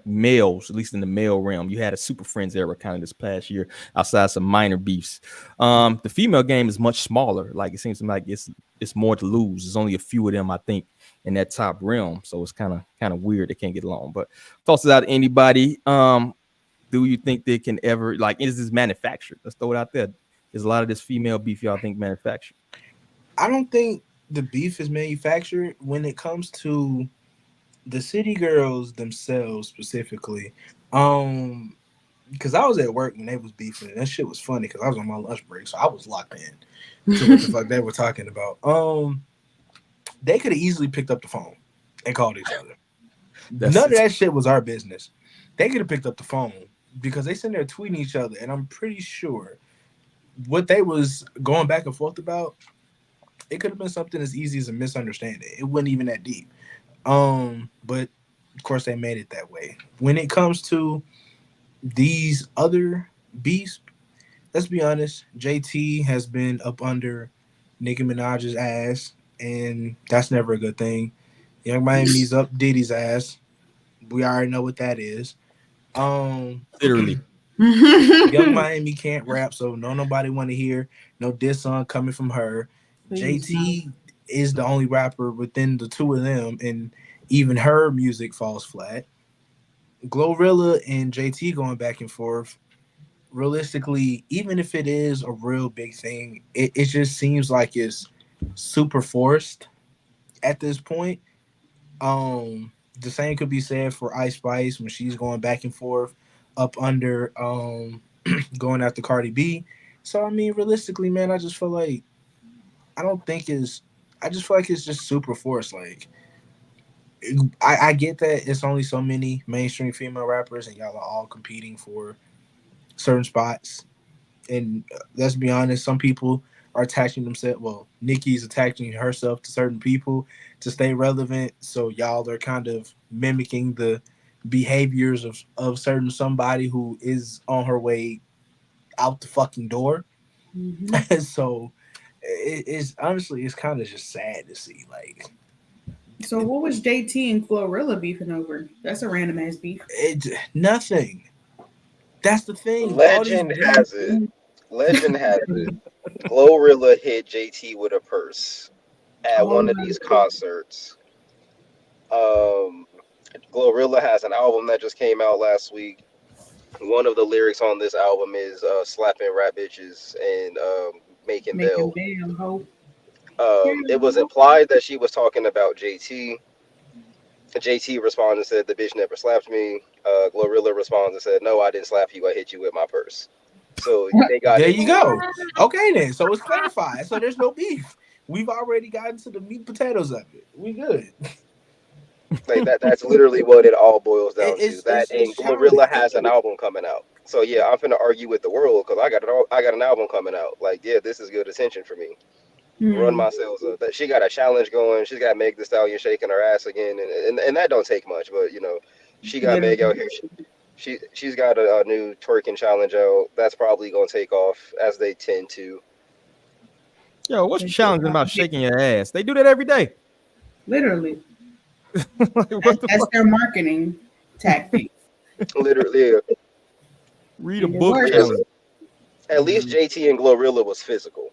males, at least in the male realm, you had a Super Friends era kind of this past year, outside some minor beefs. The female game is much smaller. Like, it seems to me like it's more to lose. There's only a few of them, I think, in that top realm. So it's kind of weird they can't get along. But toss it out to anybody. Do you think they can ever, like, is this manufactured? Let's throw it out there. Is a lot of this female beef y'all think manufactured? I don't think the beef is manufactured when it comes to the city girls themselves specifically. Because I was at work when they was beefing, and that shit was funny because I was on my lunch break, so I was locked in to what the fuck they were talking about. They could have easily picked up the phone and called each other. None of that shit was our business. They could have picked up the phone because they sitting there tweeting each other, and I'm pretty sure what they was going back and forth about, it could have been something as easy as a misunderstanding. It wasn't even that deep. But of course they made it that way. When it comes to these other beefs, let's be honest, JT has been up under Nicki Minaj's ass, and that's never a good thing. Young Miami's up Diddy's ass. We already know what that is. Literally. Young Miami can't rap, so nobody want to hear no diss song coming from her. Please, JT is the only rapper within the two of them, and even her music falls flat. Glorilla and JT going back and forth. Realistically, even if it is a real big thing, it just seems like it's super forced at this point. The same could be said for Ice Spice when she's going back and forth up under going after Cardi B. So I mean, realistically, man, I just feel like I just feel like it's just super forced. Like, I get that it's only so many mainstream female rappers and y'all are all competing for certain spots. And let's be honest, some people are attaching themselves. Well, Nicki's attaching herself to certain people to stay relevant. So y'all are kind of mimicking the behaviors of certain somebody who is on her way out the fucking door. Mm-hmm. So it's honestly, it's kind of just sad to see. Like, So what was JT and Glorilla beefing over? That's a random ass beef. Nothing. That's the thing. Legend has it. Glorilla hit JT with a purse at one of these concerts. Glorilla has an album that just came out last week. One of the lyrics on this album is slapping rap bitches and making bail. Ho. It was implied that she was talking about JT. JT responded and said the bitch never slapped me. Glorilla responds and said, no, I didn't slap you. I hit you with my purse. So they got There it. you go. Okay, then. So it's clarified. So there's no beef. We've already gotten to the meat and potatoes of it. We good. Like that's literally what it all boils down to. That It's and Glorilla has an childish. album coming out. So yeah, I'm finna argue with the world because I got an album coming out. Like yeah, this is good attention for me. Run my sales up. That she got a challenge going. She's got Meg the Stallion shaking her ass again, and that don't take much. But you know, she got Meg out here. She's got a new twerking challenge out. That's probably gonna take off as they tend to. Yo, what's challenging about shaking your ass? They do that every day. Literally. Like, what the That's fuck? their marketing tactic. Literally, Read a And it book works. challenge. at least JT and Glorilla was physical.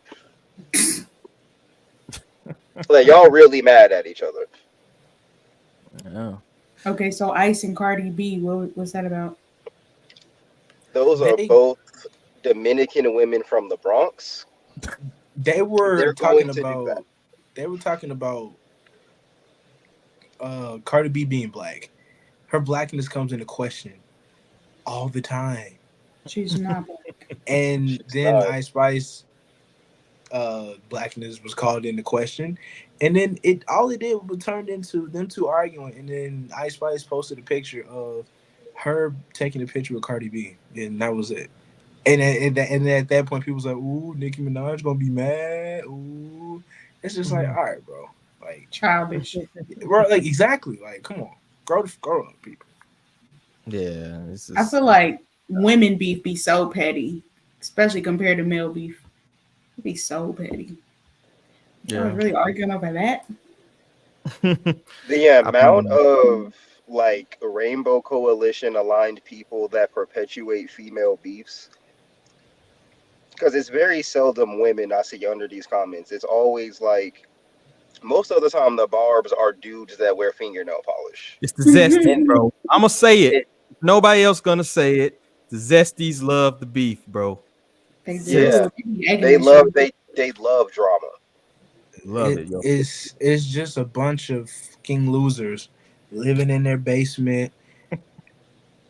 Like y'all really mad at each other. Yeah. Okay, so Ice and Cardi B, what's that about? Those are They both Dominican women from the Bronx. they were They're talking going to do that. about they were talking about Cardi B being black. Her blackness comes into question all the time. She's not black. And then Ice Spice blackness was called into question. And then all it did was turned into them two arguing, and then Ice Spice posted a picture of her taking a picture with Cardi B, and that was it. And at that point, people was like, "Ooh, Nicki Minaj gonna be mad." Ooh, it's just like, all right, bro, like Childish. bro, like exactly, like come on, grow up, people. Yeah. I feel like women beef be so petty, especially compared to male beef. It'd be so petty. I was really arguing over that. The amount of like rainbow coalition aligned people that perpetuate female beefs, because it's very seldom women I see under these comments. It's always like most of the time the barbs are dudes that wear fingernail polish. It's the zesty, bro. I'm gonna say it. It- Nobody else gonna say it. The zesties love the beef, bro. They yeah, do. they love drama. Love it, yo. It's just a bunch of fucking losers living in their basement Like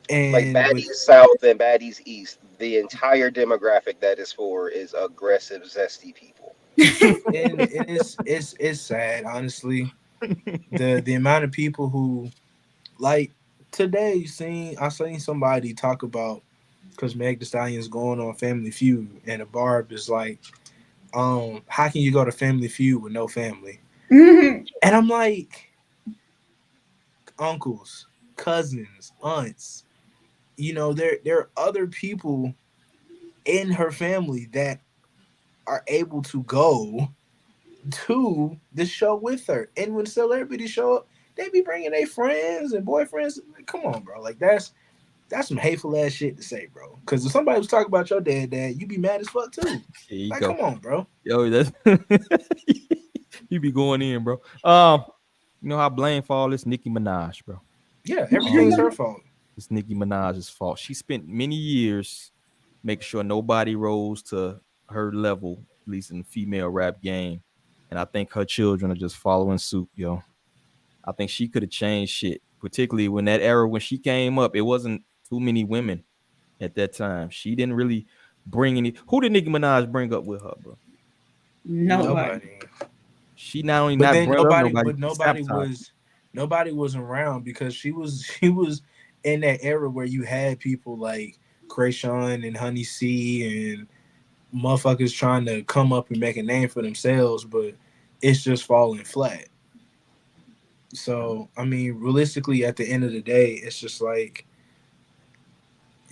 and with baddies south and baddies east, the entire demographic that is for is aggressive, zesty people. and it's sad, honestly. The amount of people who like today I seen somebody talk about because Meg Thee Stallion's going on Family Feud and the barb is like, how can you go to Family Feud with no family? And I'm like, uncles, cousins, aunts, you know, there are other people in her family that are able to go to the show with her. And when celebrities show up, they be bringing their friends and boyfriends. Come on, bro. Like that's some hateful ass shit to say, bro. Because if somebody was talking about your dad, you be mad as fuck too. Here you Like, go. come on, bro. Yo, that's you be going in, bro. You know how blame for all this Nicki Minaj, bro. Yeah, everything's her fault. It's Nicki Minaj's fault. She spent many years making sure nobody rose to her level, at least in the female rap game. And I think her children are just following suit, yo. I think she could have changed shit, particularly when that era when she came up, it wasn't too many women at that time. She didn't really bring any. Who did Nicki Minaj bring up with her, bro? Nobody. She not only But not then brought up nobody, nobody was around because she was in that era where you had people like Caresha and Honey C and motherfuckers trying to come up and make a name for themselves, but it's just falling flat. So I mean, realistically, at the end of the day, it's just like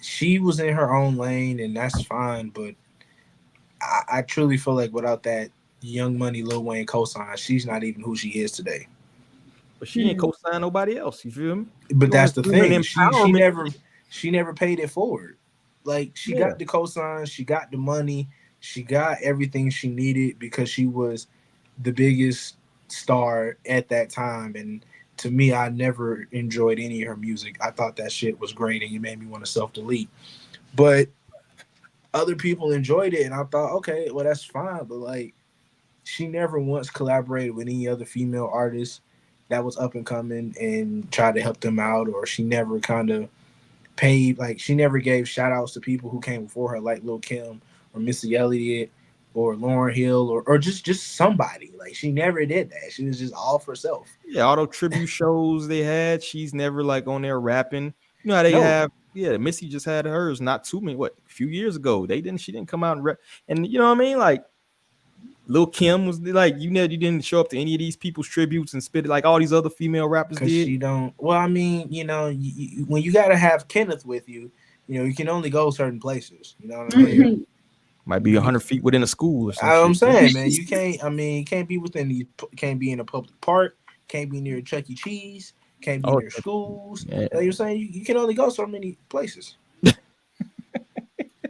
she was in her own lane, and that's fine. But I truly feel like without that Young Money Lil Wayne cosign, she's not even who she is today. but she ain't co-sign nobody else. You feel me? But that's the thing. She Empowerment. never paid it forward. Like she got the cosign, she got the money, she got everything she needed because she was the biggest star at that time. And to me, I never enjoyed any of her music. I thought that shit was great and it made me want to self-delete. But other people enjoyed it and I thought, okay, well that's fine. But like she never once collaborated with any other female artist. that was up and coming and tried to help them out, or she never kind of paid, like she never gave shout outs to people who came before her, like Lil Kim or Missy Elliott or Lauryn Hill or just somebody. Like she never did that. She was just all for herself. Yeah, all those tribute shows they had, she's never like on there rapping. You know how they No. have, yeah, Missy just had hers not too many, a few years ago. She didn't come out and rap. And you know what I mean? Like Lil Kim was like, you didn't show up to any of these people's tributes and spit it like all these other female rappers Because did. she don't. Well, I mean, when you got to have Kenneth with you, you can only go certain places. You know what I mean? Might be 100 feet within a school or something. I'm saying, man, you can't. I mean, can't be within these. Can't be in a public park. Can't be near Chuck E. Cheese. Can't be near schools. Yeah. Like you're saying, you can only go so many places. That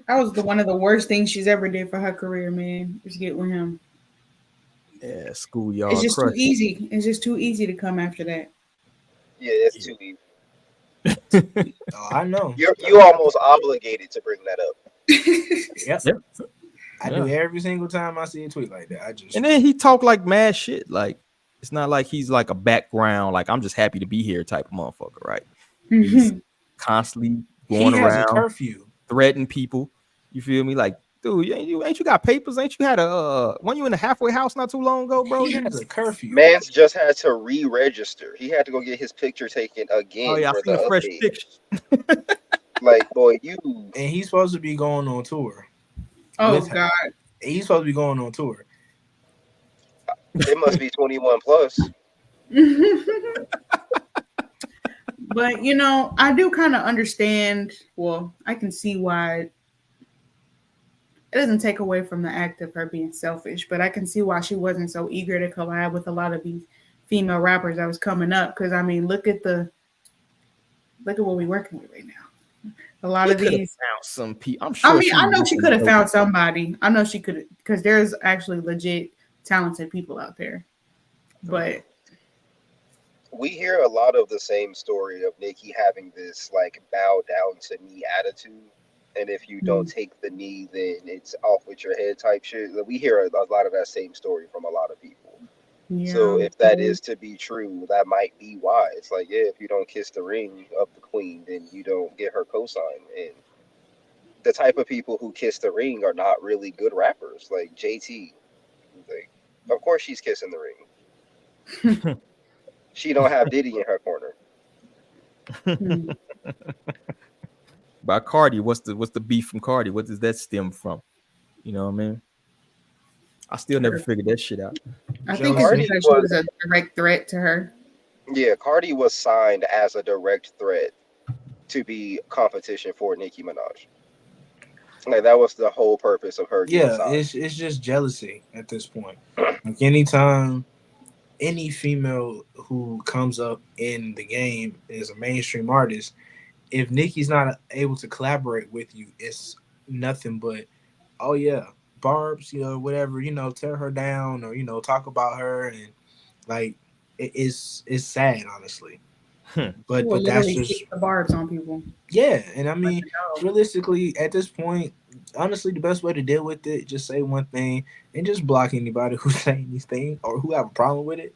was one of the worst things she's ever did for her career, man. Just get with him. Yeah, schoolyard. It's just too easy. It's just too easy to come after that. Yeah, it's too easy. Oh, I know. You almost obligated to bring that up. Yep. I do every single time I see a tweet like that. And then he talked like mad shit. Like it's not like he's like a background, like I'm just happy to be here type of motherfucker, right? He's constantly going around a curfew, threatening people. You feel me? Like, dude, ain't you got papers? Ain't you had weren't you in the halfway house not too long ago, bro? He has a curfew. Man's just had to re-register. He had to go get his picture taken again. Oh yeah, for I seen the a fresh update. picture. Like, boy, and he's supposed to be going on tour. Oh God, he's supposed to be going on tour. It must be 21 plus. But I do kind of understand. Well, I can see why. It doesn't take away from the act of her being selfish, but I can see why she wasn't so eager to collab with a lot of these female rappers that was coming up. Because I mean, look at what we're working with right now. A lot of these found some people. I'm sure. I mean, I know she could have found somebody. I know she could, because there's actually legit talented people out there. But we hear a lot of the same story of Nicki having this like bow down to me attitude. And if you don't take the knee, then it's off with your head type shit. We hear a lot of that same story from a lot of people. Yeah, so if that is to be true, that might be why. It's like, yeah, if you don't kiss the ring of the queen, then you don't get her cosign. And the type of people who kiss the ring are not really good rappers. Like JT, like, of course she's kissing the ring. She don't have Diddy in her corner. By Cardi, what's the beef from Cardi? What does that stem from? You know what I mean? I still never figured that shit out. I think it's because she was a direct threat to her. Yeah, Cardi was signed as a direct threat to be competition for Nicki Minaj. Like that was the whole purpose of her. Yeah, it's just jealousy at this point. Like anytime any female who comes up in the game is a mainstream artist, if Nicki's not able to collaborate with you, it's nothing but, oh yeah, barbs, whatever, tear her down or, talk about her. And like, it's sad, honestly. But that's just the barbs on people. Yeah. And I mean, realistically, at this point, honestly, the best way to deal with it, just say one thing and just block anybody who's saying these things or who have a problem with it.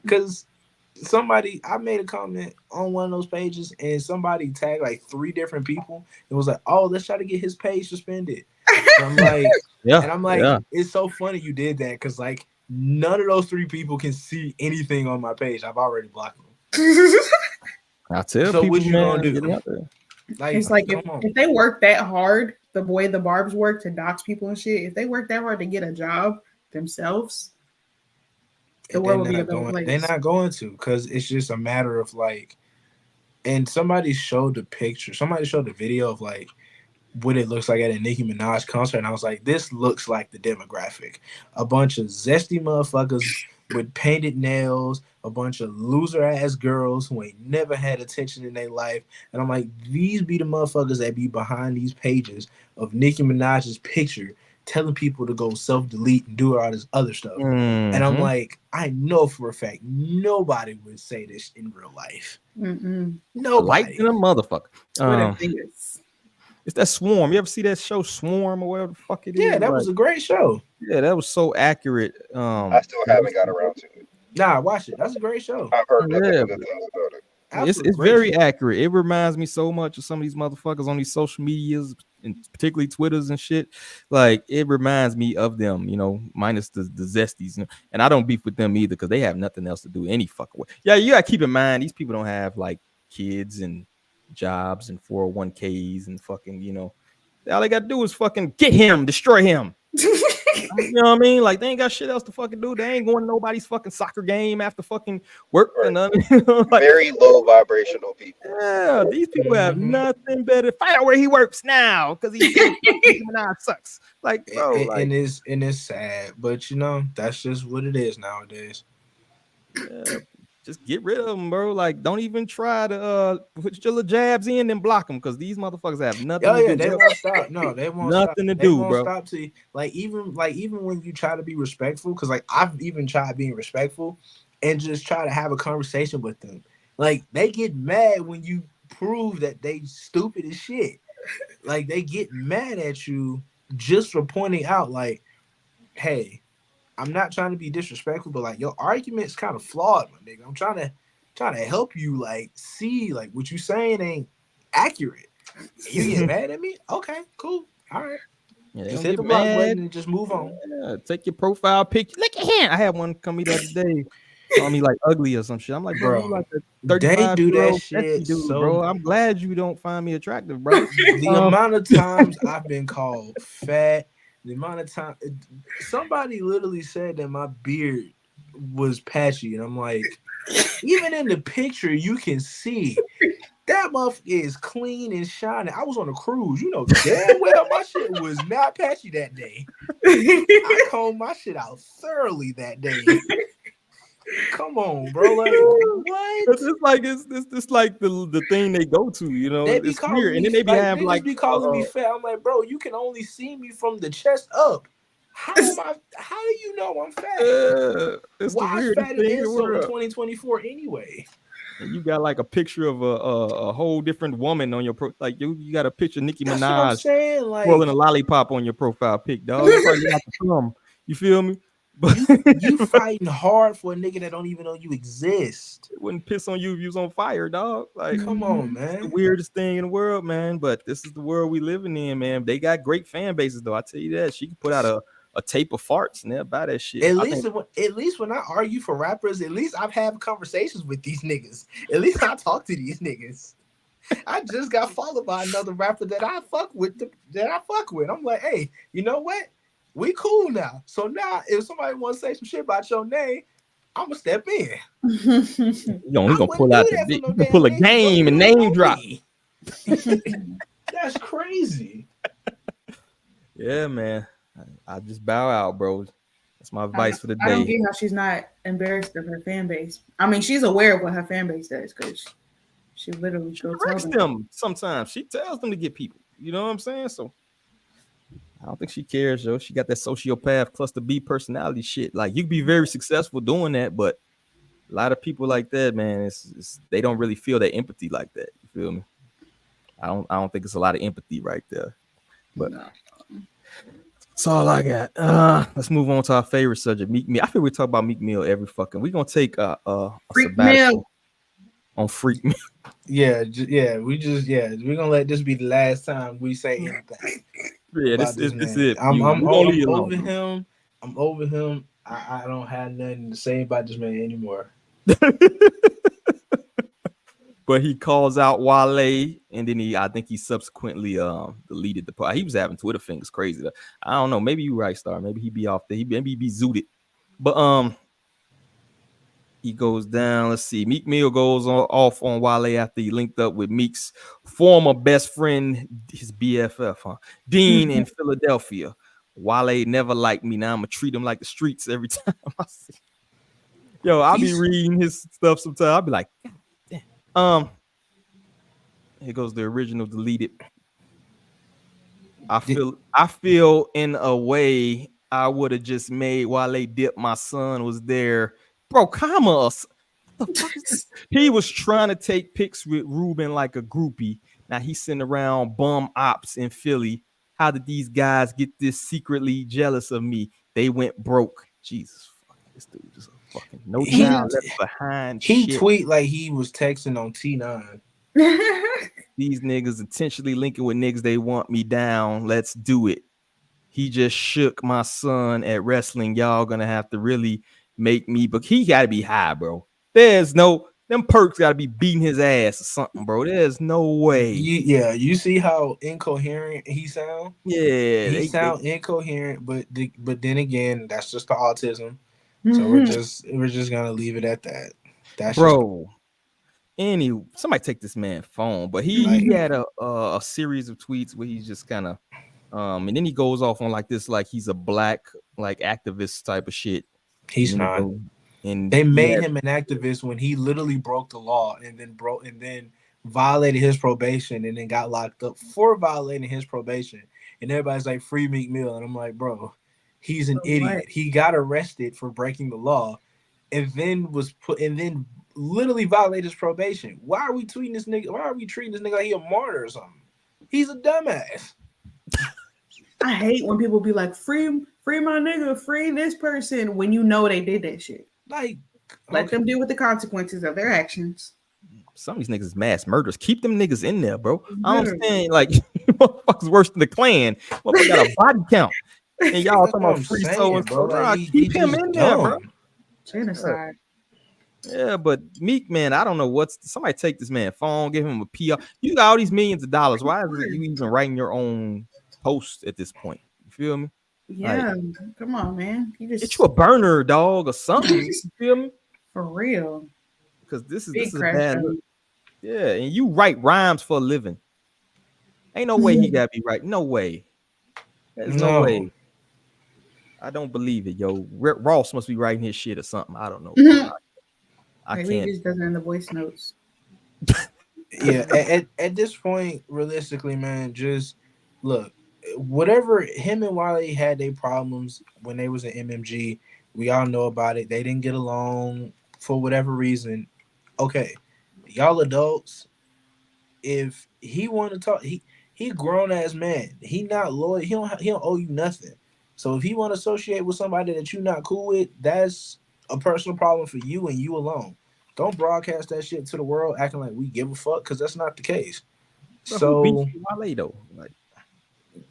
Because I made a comment on one of those pages and somebody tagged like 3 different people and was like, oh, let's try to get his page suspended. And I'm like, it's so funny you did that because like none of those 3 people can see anything on my page. I've already blocked them. I tell so people, what you gonna do? Like, it's like if they work that hard, the way the barbs work to dox people and shit, if they work that hard to get a job themselves, the world will be a better place. They're not going to, because it's just a matter of like, and somebody showed the picture, somebody showed the video of like what it looks like at a Nicki Minaj concert, and I was like, this looks like the demographic. A bunch of zesty motherfuckers with painted nails, a bunch of loser ass girls who ain't never had attention in their life. And I'm like, these be the motherfuckers that be behind these pages of Nicki Minaj's picture telling people to go self-delete and do all this other stuff. And I'm like, I know for a fact nobody would say this in real life. Nobody. Like a motherfucker. It's that Swarm. You ever see that show Swarm or whatever the fuck it is? Yeah, that was a great show. Yeah, that was so accurate. I still haven't got around to it. Nah, watch it. That's a great show. I've heard nothing Yeah, but good things about it. Absolute it's great very show. accurate. It reminds me so much of some of these motherfuckers on these social medias, and particularly Twitters and shit. Like it reminds me of them, minus the zesties. And I don't beef with them either because they have nothing else to do any fucking way. Yeah, you gotta keep in mind these people don't have like kids and jobs and 401ks and fucking, all they gotta do is fucking get him, destroy him. You know what I mean? Like they ain't got shit else to fucking do. They ain't going to nobody's fucking soccer game after fucking work or Right. nothing. Like, Very low vibrational people. yeah, these people have nothing better. Find out where he works now because he said Nicki Minaj sucks. Like, bro, And it's sad, but that's just what it is nowadays. yeah, just get rid of them, bro. Like, don't even try to put your little jabs in and block them because these motherfuckers have nothing to do. They won't stop. No, they won't stop. Nothing to They do, won't bro. stop to even when you try to be respectful, because like I've even tried being respectful and just try to have a conversation with them. Like they get mad when you prove that they stupid as shit. Like they get mad at you just for pointing out, like, hey, I'm not trying to be disrespectful, but like your argument's kind of flawed, my nigga. I'm trying to help you like see like what you saying ain't accurate. You get mad at me? Okay, cool. All right. Yeah, Just hit the block button and just move on. Yeah, take your profile pic. Look at him. I had one come me the other day. Call me like ugly or some shit. I'm like, bro, you like a they do that 35-year-old shit dude, so bro. I'm glad you don't find me attractive, bro. The amount of times I've been called fat, the amount of time somebody literally said that my beard was patchy, and I'm like, even in the picture you can see that motherfucker is clean and shining. I was on a cruise, damn well my shit was not patchy that day. I combed my shit out thoroughly that day. Come on, bro. Like what? It's like the thing they go to, They be it's calling weird. me, And then they be having like, be calling me fat. I'm like, bro, you can only see me from the chest up. How do you know I'm fat? it's Why the is weirdest fat an thing in the insult in world. 2024 anyway? And you got like a picture of a whole different woman on your like you got a picture of Nicki That's what I'm Minaj saying. Like twirling a lollipop on your profile pic, dog. You probably got the thumb. You feel me? But you fighting hard for a nigga that don't even know you exist. It wouldn't piss on you if you was on fire, dog. Like, come on, it's man. the weirdest thing in the world, man. But this is the world we living in, man. They got great fan bases, though. I tell you that. She can put out a tape of farts and they'll buy that shit. At least when I argue for rappers, at least I've had conversations with these niggas. At least I talk to these niggas. I just got followed by another rapper that I fuck with. I'm like, hey, you know what? We cool now. So now, if somebody wants to say some shit about your name, I'm gonna step in. You gonna pull out you can pull a game and name drop. That's crazy. Yeah, man. I just bow out, bro. That's my advice for the day. I don't get how she's not embarrassed of her fan base. I mean, she's aware of what her fan base does because she literally corrects them sometimes. She tells them to get people. You know what I'm saying? So I don't think she cares, though. She got that sociopath cluster B personality shit. Like you can be very successful doing that, but a lot of people like that, man, they don't really feel that empathy like that. You feel me? I don't think it's a lot of empathy right there. But that's all I got. Let's move on to our favorite subject, Meek Mill. I feel we talk about Meek Mill every fucking. We're gonna take a sabbatical on Freak Mill. We're gonna let this be the last time we say anything. Yeah, this is it. I'm over him. I'm over him. I don't have nothing to say about this man anymore. But he calls out Wale, and then I think he subsequently deleted the part. He was having Twitter fingers crazy. I don't know. Maybe you right, Star. Maybe he be off there. Maybe he be zooted. But he goes down. Let's see. Meek Mill goes off on Wale after he linked up with Meek's former best friend, his BFF, Dean in Philadelphia. Wale never liked me. Now I'm gonna treat him like the streets every time I see. Yo, I'll be reading his stuff sometimes. I'll be like, damn. Here goes the original deleted. I feel in a way I would have just made Wale dip. My son was there. Bro, commas. What the fuck is this? He was trying to take pics with Ruben like a groupie. Now he's sitting around bum ops in Philly. How did these guys get this secretly jealous of me? They went broke. Jesus. This dude just a fucking no He- child left behind. He shit. tweet like he was texting on T9. These niggas intentionally linking with niggas they want me down. Let's do it. He just shook my son at wrestling. Y'all gonna have to really make me, but he gotta be high, bro. There's no them perks gotta be beating his ass or something, bro. There's no way. You see how incoherent he sound? Yeah, He sound incoherent, but then again, that's just the autism. So we're just gonna leave it at that. That's bro. Somebody take this man's phone, but he had a series of tweets where he's just kind of and then he goes off on like this, like he's a black like activist type of shit. He's not. And they made him an activist when he literally broke the law and then violated his probation and then got locked up for violating his probation. And everybody's like, free Meek Mill. And I'm like, bro, he's an idiot. He got arrested for breaking the law and then literally violated his probation. Why are we treating this nigga like he a martyr or something? He's a dumbass. I hate when people be like, free my nigga, free this person, when you know they did that shit. Like, let them deal with the consequences of their actions. Some of these niggas mass murders. Keep them niggas in there, bro. I don't understand. Like, motherfuckers worse than the Klan. Motherfucker got a body count. And y'all talking about free so and so. Like, keep him in there, bro. Genocide. Yeah, but Meek, man, I don't know somebody take this man phone, give him a PR. You got all these millions of dollars. Why is it you even writing your own post at this point? You feel me? Yeah, come on, man. Get you a burner, dog, or something. You feel me? For real. Because this is a bad look. Yeah, and you write rhymes for a living. Ain't no way he gotta be right. No way. There's no way. I don't believe it, yo. Ross must be writing his shit or something. I don't know. I Maybe can't. He just does it in the voice notes. Yeah, at this point, realistically, man, just look. Whatever him and Wale had their problems when they was in MMG, we all know about it. They didn't get along for whatever reason. Okay, y'all adults. If he want to talk, he grown ass man. He not loyal. He don't owe you nothing. So if he want to associate with somebody that you're not cool with, that's a personal problem for you and you alone. Don't broadcast that shit to the world acting like we give a fuck, because that's not the case. So who beats Wale though?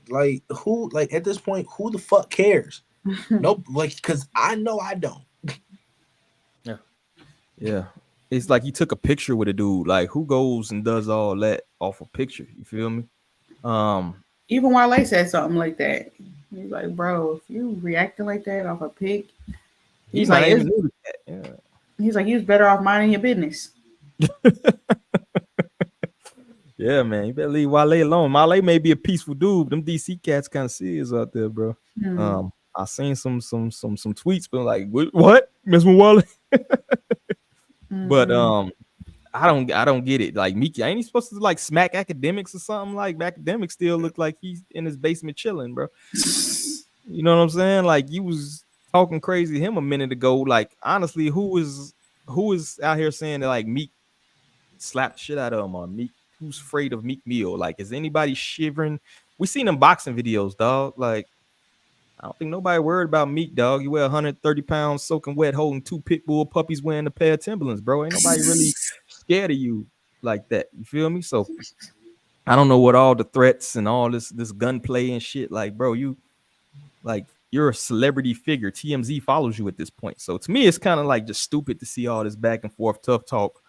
Like who? Like at this point, who the fuck cares? Nope. Like, because I know I don't. Yeah. It's like he took a picture with a dude. Like, who goes and does all that off a picture? You feel me? Even Wale said something like that. He's like, bro, if you reacting like that off a pic, he's like, he's like, you was better off minding your business. Yeah, man, you better leave Wale alone. Wale may be a peaceful dude. Them DC cats kind of serious out there, bro. I seen some tweets, but like, what? Mess with Wale? But I don't get it. Like, Meek, ain't he supposed to like smack academics or something? Like, academics still look like he's in his basement chilling, bro. You know what I'm saying? Like, you was talking crazy to him a minute ago. Like, honestly, who is out here saying that like Meek slapped the shit out of him, or Meek? Who's afraid of Meek Mill? Like, is anybody shivering? We seen them boxing videos, dog. Like, I don't think nobody worried about Meek, dog. You weigh 130 pounds, soaking wet, holding two pit bull puppies, wearing a pair of Timberlands, bro. Ain't nobody really scared of you like that. You feel me? So I don't know what all the threats and all this gunplay and shit. Like, bro, you're a celebrity figure. TMZ follows you at this point. So to me, it's kind of like just stupid to see all this back and forth tough talk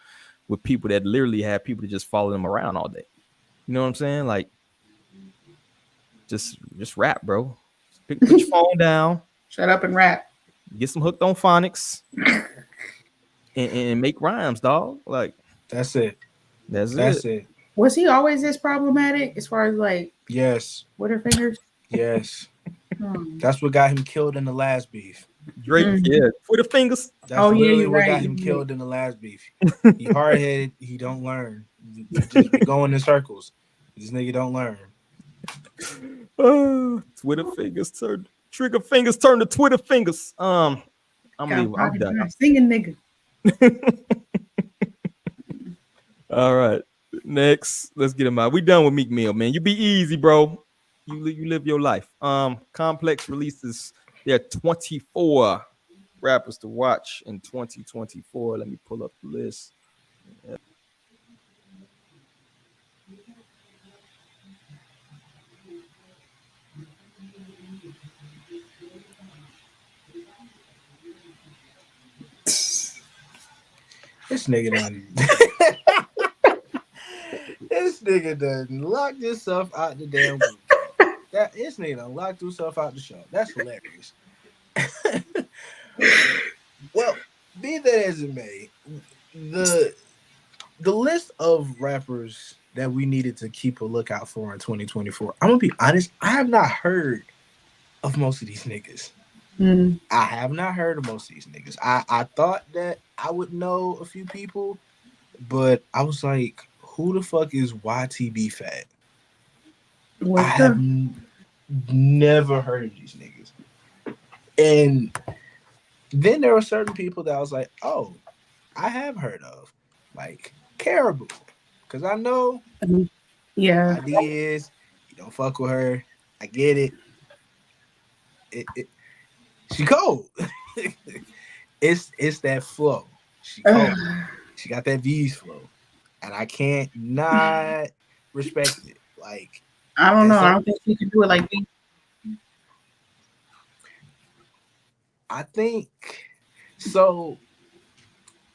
with people that literally have people to just follow them around all day. You know what I'm saying? Like, just rap, bro. Put your phone down. Shut up and rap. Get some hooked on phonics and make rhymes, dog. Like, that's it. That's it. Was he always this problematic as far as like? Yes. Twitter fingers. Yes. That's what got him killed in the last beef. Drake, yeah, Twitter fingers. That's literally what got him killed in the last beef. He hard-headed. He don't learn. He just be going in circles. This nigga don't learn. Twitter fingers turn trigger fingers turn to Twitter fingers. I'm done. Singing nigga. All right, next, let's get him out. We done with Meek Mill, man. You be easy, bro. You live your life. Complex releases their 24 rappers to watch in 2024. Let me pull up the list. This nigga done. This nigga done locked himself out the damn group. This nigga done locked himself out the show. That's hilarious. Well, be that as it may, the list of rappers that we needed to keep a lookout for in 2024. I'm gonna be honest, I have not heard of most of these niggas. I have not heard of most of these niggas. I thought that I would know a few people, but I was like, who the fuck is YTB Fat? I have never heard of these niggas. And then there were certain people that I was like, oh, I have heard of, like Caribou, because I know ideas. You don't fuck with her. I get it. She cold. It's that flow. She cold. She got that V's flow, and I can't not respect it. Like, I don't know. I don't think she can do it like me. I think so,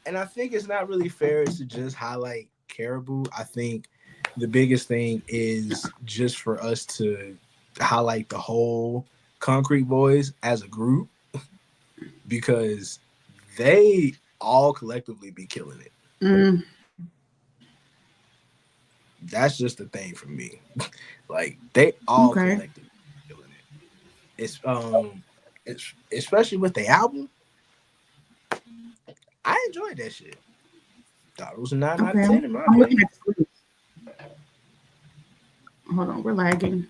and I think it's not really fair to just highlight Caribou. I think the biggest thing is just for us to highlight the whole Concrete Boys as a group, because they all collectively be killing it. That's just the thing for me. Like, they all collectively killing it. It's especially with the album. I enjoyed that shit. Thought it was a 9 out of 10 in my opinion. Hold on, we're lagging.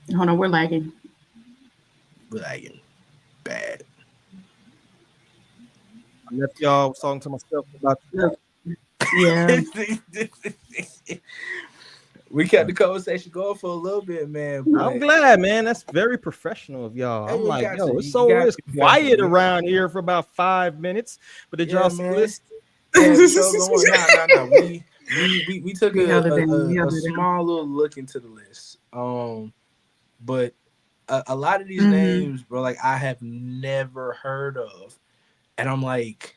We're lagging. Bad. I left y'all. I was talking to myself about Yeah. We kept the conversation going for a little bit, man. I'm glad, man. That's very professional of y'all. I'm like, yo, it's quiet around here for about 5 minutes. But did y'all listen? Yeah, no. We took a small little look into the list. But a lot of these names, bro, like, I have never heard of. And I'm like,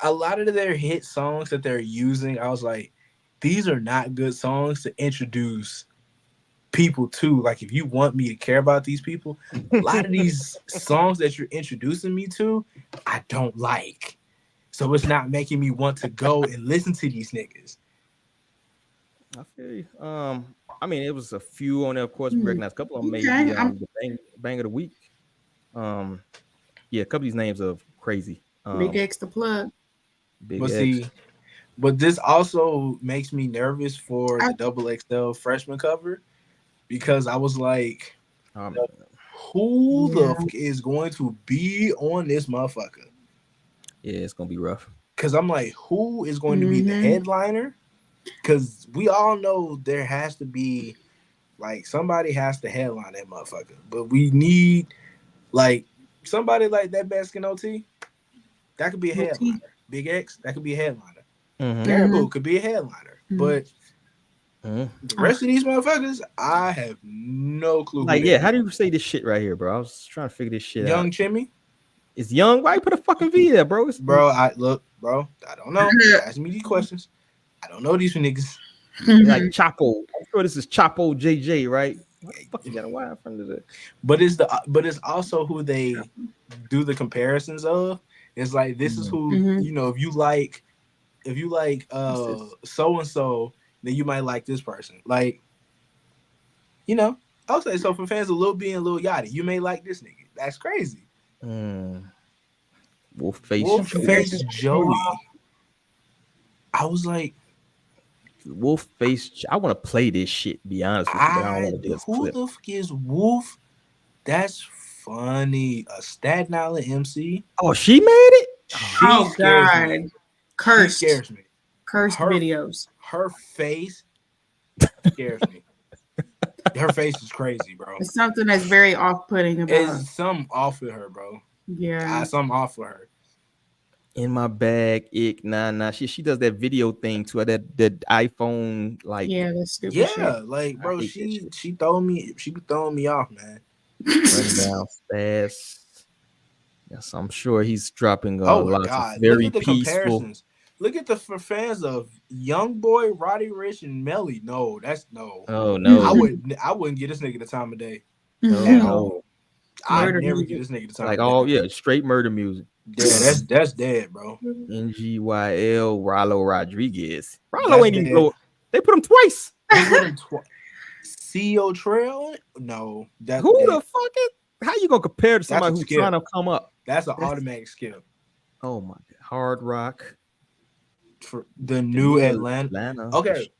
a lot of their hit songs that they're using, I was like, these are not good songs to introduce people to. Like, if you want me to care about these people, a lot of these songs that you're introducing me to, I don't like. So it's not making me want to go and listen to these niggas. I feel you. I mean, it was a few on there. Of course, we recognize a couple of them. Maybe the bang of the week. Yeah, a couple of these names are crazy. Big X the plug. But this also makes me nervous for the Double XL freshman cover, because I was like, who the fuck is going to be on this motherfucker? Yeah, it's gonna be rough. Because I'm like, who is going to be the headliner? Because we all know there has to be, like, somebody has to headline that motherfucker. But we need, like, somebody like that Baskin OT. That could be a headliner. Big X, that could be a headliner. Caribou could be a headliner. But the rest of these motherfuckers, I have no clue. Like, how do you say this shit right here, bro? I was trying to figure this shit out. Young Chimmy? It's Young. Why you put a fucking V there, bro? I don't know. Ask me these questions. I don't know these niggas. Like Chapo. I'm sure this is Chapo JJ, right? What the fuck you got a Y in front of it? But it's also who they do the comparisons of. It's like, this is who, you know, if you like so and so, then you might like this person. Like, you know, I'll say, so for fans of Lil B and Lil Yachty, you may like this nigga. That's crazy. Wolfface Joey. I was like, Wolfface. I want to play this shit. Be honest with you, but I don't want to do this. Who the fuck is Wolf? That's funny. A Staten Island MC. Oh, she made it. Oh God, me. Cursed. She scares me. Cursed videos. Her face scares me. Her face is crazy, bro. It's something that's very off-putting about. It's something off with her, bro. Yeah. Something off with her. In my bag, ick, nah. She does that video thing to her, that iPhone, like, Yeah, that's stupid Yeah, shit. like, I bro, hate that shit. she be throwing me off, man. Run down fast. Yes, I'm sure he's dropping Oh my lots of god, look very at the peaceful. comparisons. Look at for fans of Young Boy, Roddy Ricch, and Melly. No, that's no. Oh no. I wouldn't give this nigga the time of day Oh at no. all. I'd Murder never music. give this nigga the time Like, of all day. straight murder music. Yeah, that's dead, bro. NGYL Rollo Rodriguez. Rollo That's ain't even dead. blow. They put him twice. They put him CEO Trail? No, that's Who dead. the fuck is? How you gonna compare to That's somebody a who's skip. trying to come up? That's an automatic skip. Oh my god, Hard Rock. For the new Atlanta. Okay, Okay.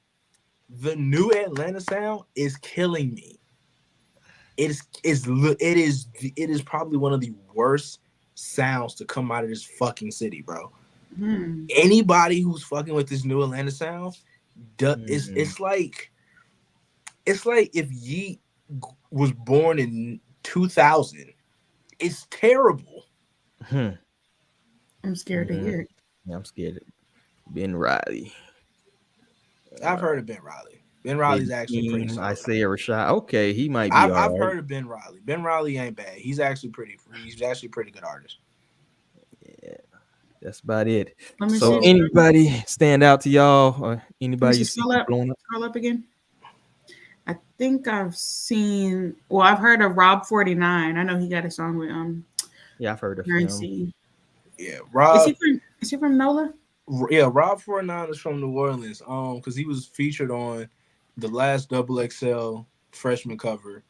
the new Atlanta sound is killing me. It is probably one of the worst sounds to come out of this fucking city, bro. Anybody who's fucking with this new Atlanta sound, it's like if Yeet was born in 2000. It's terrible. I'm scared to hear it. Yeah, I'm scared of Ben Riley. I've heard of Ben Riley. Ben Riley's actually pretty solid. Isaiah Rashad. Okay, he might be. I've heard of Ben Riley. Ben Riley ain't bad. He's actually pretty good artist. Yeah, that's about it. Let me So see. anybody stand out to y'all, or anybody you see scroll up. blowing up? Scroll up again. I think I've seen. Well, I've heard of Rob 49. I know he got a song with Yeah, I've heard of him. Currency. Yeah, Rob. Is he from NOLA? Yeah, Rob 49 is from New Orleans. Because he was featured on the last XXL freshman cover,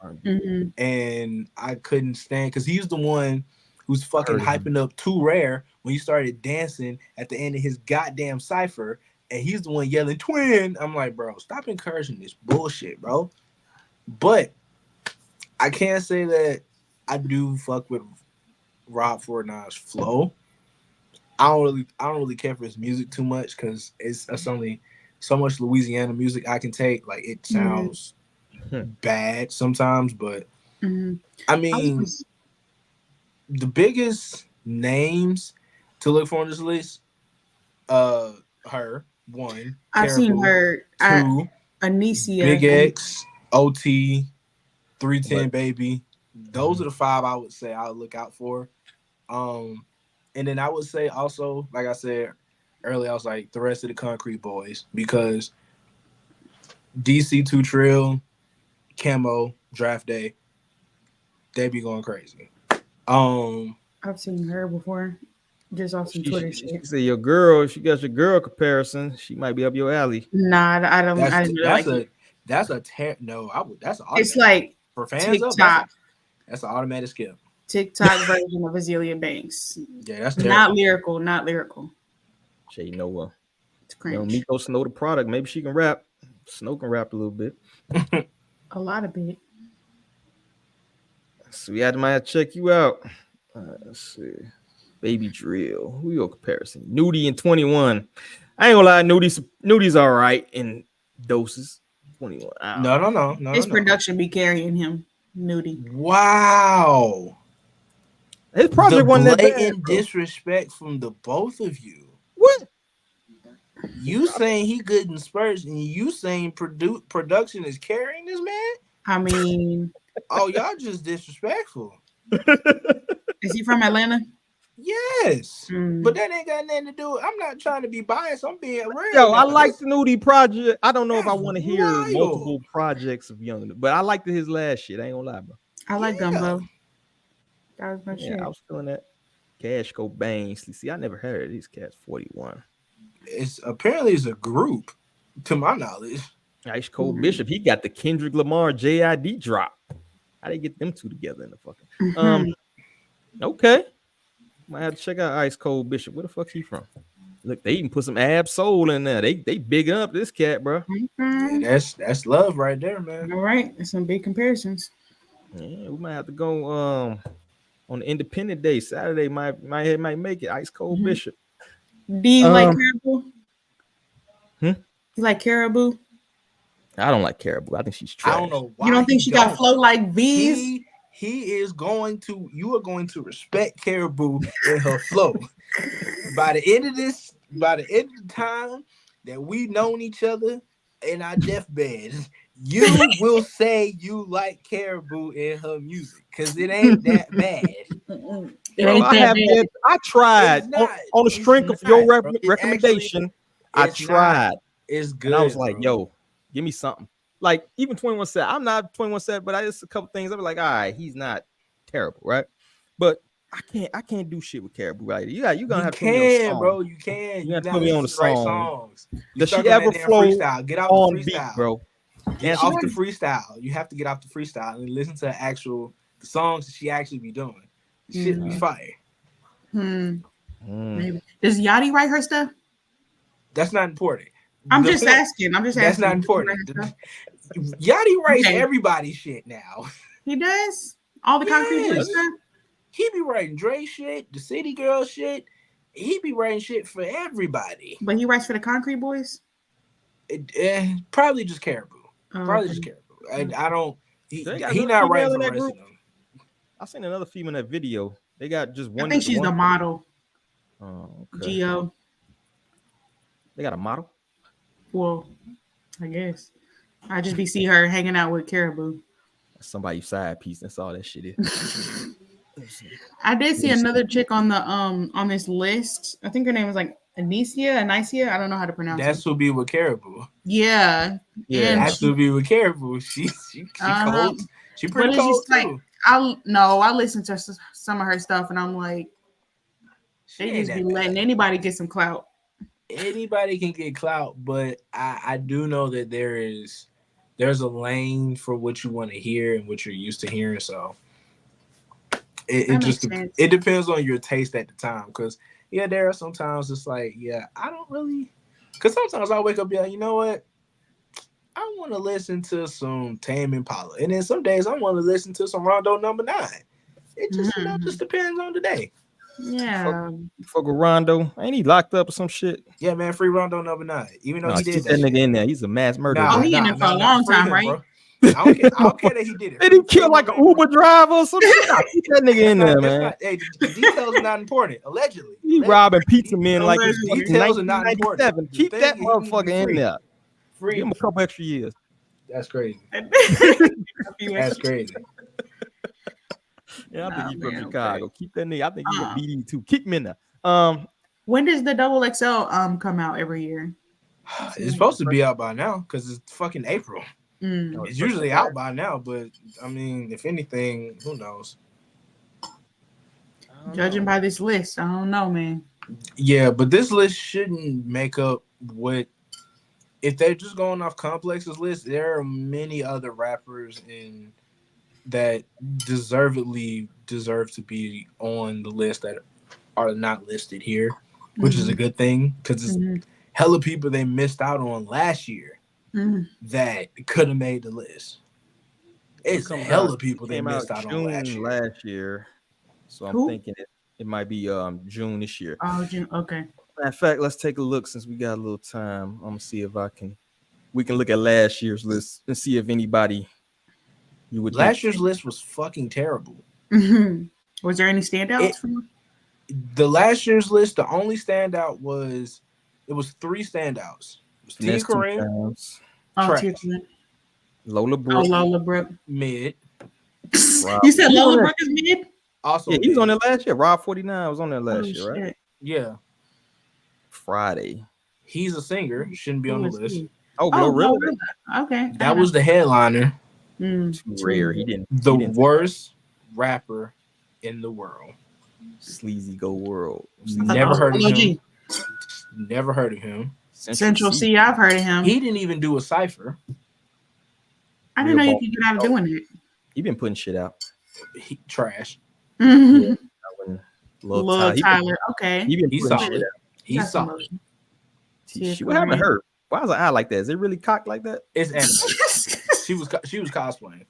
and I couldn't stand because he's the one who's fucking hyping up Too Rare when he started dancing at the end of his goddamn cipher, and he's the one yelling "twin." I'm like, bro, stop encouraging this bullshit, bro. But I can't say that I do fuck with Rob 49's flow. I don't really care for his music too much because it's only so much Louisiana music I can take. Like, it sounds bad sometimes, but I mean, the biggest names to look for on this list, her, one, I've seen her, two, Anicia, Big X, OT, 310 Baby. Those are the five I would say I would look out for. And then I would say also, like I said earlier, I was like the rest of the Concrete Boys, because DC2 Trill, Camo, Draft Day, they be going crazy. I've seen her before, just off some Twitter shit. She said your girl, if she got your girl comparison, she might be up your alley. Nah, I don't. I didn't really like it. That's a no. That's an automatic. It's like for fans TikTok. That's an automatic skip. TikTok version of Azealia Banks. Yeah, that's terrible. Not lyrical. Jay Noah. It's cringe. Miko Snow the product. Maybe she can rap. Snow can rap a little bit. A lot of bit. So we might have to check you out. Let's see. Baby Drill. Who your comparison? Nudie and 21. I ain't gonna lie, Nudie's all right in doses. 21. No. His production be carrying him. Nudie. Wow. His project wasn't that bad, disrespect from the both of you. What? You saying he good in spurts, and you saying production is carrying this man? I mean, oh, y'all just disrespectful. Is he from Atlanta? Yes, but that ain't got nothing to do with. I'm not trying to be biased. I'm being real. Yo, I like the Nudie project. I don't know if I want to hear wild. multiple projects of Young, but I liked his last shit. I ain't gonna lie, bro. I like Gumbo. That was my shit. I was feeling that. Cash Cobain. See, I never heard of these cats. 41. It's apparently a group, to my knowledge. Ice Cold Bishop. He got the Kendrick Lamar JID drop. How they get them two together in the fucking? Okay. Might have to check out Ice Cold Bishop. Where the fuck's he from? Look, they even put some Ab Soul in there. They big up this cat, bro. Yeah, that's love right there, man. All right, there's some big comparisons. Yeah, we might have to go on the Independent Day. Saturday might make it. Ice Cold Bishop. Do you like Caribou? You like Caribou? I don't like Caribou. I think she's trash. I don't know why. You don't think she got flow like V's? He is going to. You are going to respect Caribou in her flow. By the end of the time that we've known each other in our deathbed, you will say you like Caribou in her music because it ain't that bad. It ain't that bad. I tried on the strength of your recommendation. I tried. It's good. And I was like, yo, give me something. Like even 21 Set. I'm not 21 Set, but I just a couple things. I was like, all right, he's not terrible, right? But I can't do shit with Caribou, right? You're gonna have to put me on the song. Bro. You can. You gotta put me on the song. Songs. Does she ever flow Get off on the freestyle, beat, bro? Get off the freestyle. You have to get off the freestyle and listen to the songs that she actually be doing. Shit be fire. Maybe. Does Yachty write her stuff? That's not important. I'm just asking. That's not important. Yachty writes everybody's shit now. He does? All the concrete boy stuff? He be writing Dre shit, the City Girl shit. He be writing shit for everybody. But he writes for the Concrete Boys? Probably just Caribou. Just Caribou. I don't. He not writing for the rest of them. I seen another female in that video. They got just one. I think she's the model. Oh, okay. Geo. They got a model? Well, I guess. I just see her hanging out with Caribou. Somebody's side piece. That's all that shit is. I did see another chick on the on this list. I think her name was like Anicia. I don't know how to pronounce it. That's who be with Caribou. Yeah. That's who be with Caribou. She cold. She pretty cold too. I listened to some of her stuff and I'm like, they just be letting anybody get some clout. Anybody can get clout, but I do know that there's a lane for what you want to hear and what you're used to hearing. So it depends on your taste at the time. Because there are sometimes it's like, I don't really. Because sometimes I wake up and be like, you know what? I want to listen to some Tame Impala, and then some days I want to listen to some Rondo No. 9. It just just depends on the day. Yeah. For Rondo, ain't he locked up or some shit? Yeah, man, free Rondo No. 9. Even though he did that nigga in there, he's a mass murderer. He in there for a long time, right? Bro. I don't care that he did it. Did he kill like an Uber driver or something? Keep that nigga in there, man. The details are not important. Allegedly. He robbing pizza men like it's details are not important. Keep that motherfucker in there. Free. Give him a couple extra years. That's crazy. That's crazy. Yeah, I think he's from Chicago. Okay. Keep that nigga. I think he's a BD too. Keep him in there. When does the XXL come out every year? It's supposed to be out by now because it's fucking April. It's usually out by now, but I mean, if anything, who knows? Judging by this list, I don't know, man. Yeah, but this list shouldn't make up what. If they're just going off Complex's list, there are many other rappers that deservedly deserve to be on the list that are not listed here, which is a good thing because it's hella people they missed out on last year that could have made the list. It's hella people they missed out on last year. So I'm thinking it might be June this year. Oh, June. Okay. In fact, let's take a look since we got a little time. I'm gonna see if we can look at last year's list and see if anybody you would. Last year's list was fucking terrible. Was there any standouts? The last year's list, the only standout was 3 standouts. It was incoherent, Lola Brooke. Lola Brooke. Mid. You said Lola Brooke is mid? Also, he was on there last year. Rob 49 was on there last year, right? Yeah. Friday. He's a singer. Shouldn't be on the list. Oh, Glorilla. Okay. That was the headliner. Too rare. He didn't. The worst rapper in the world. Sleazy Go World. Never heard of him. Never heard of him. Central C, I've heard of him. He didn't even do a cipher. I didn't know you could get out of doing it. He been putting shit out. He trash. Lil Tyler. Okay. He's solid. He's solid. What happened to her? Why is her eye like that? Is it really cocked like that? It's anime. She was cosplaying.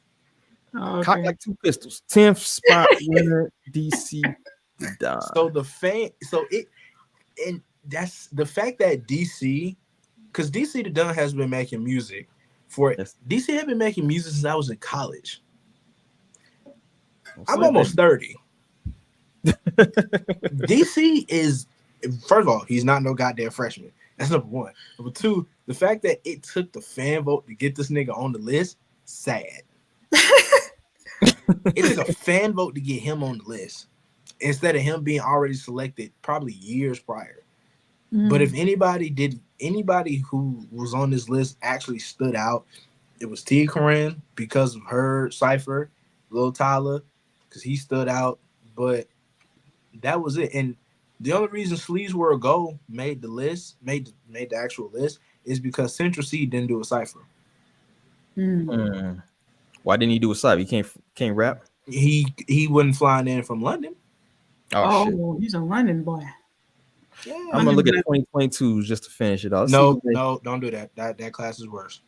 Oh, okay. Cocked like 2 pistols. 10th spot winner DC. Done. So that's the fact that DC, because DC the Don has been making music For Yes. DC had been making music since I was in college. Don't I'm sleep almost 30. DC is, first of all, he's not no goddamn freshman. That's number one. Number two, the fact that it took the fan vote to get this nigga on the list, sad. It took a fan vote to get him on the list instead of him being already selected probably years prior. But if anybody who was on this list actually stood out, it was T. Corinne because of her cipher, Lil Tyler, because he stood out. But that was it. And the only reason Sleeves Were a Go made the list, made the actual list, is because Central C didn't do a cipher. Why didn't he do a side? He can't rap. He wasn't flying in from London. Oh, shit. He's a London boy. Yeah. I'm gonna look at 2022 just to finish it off. No, don't do that. That class is worse.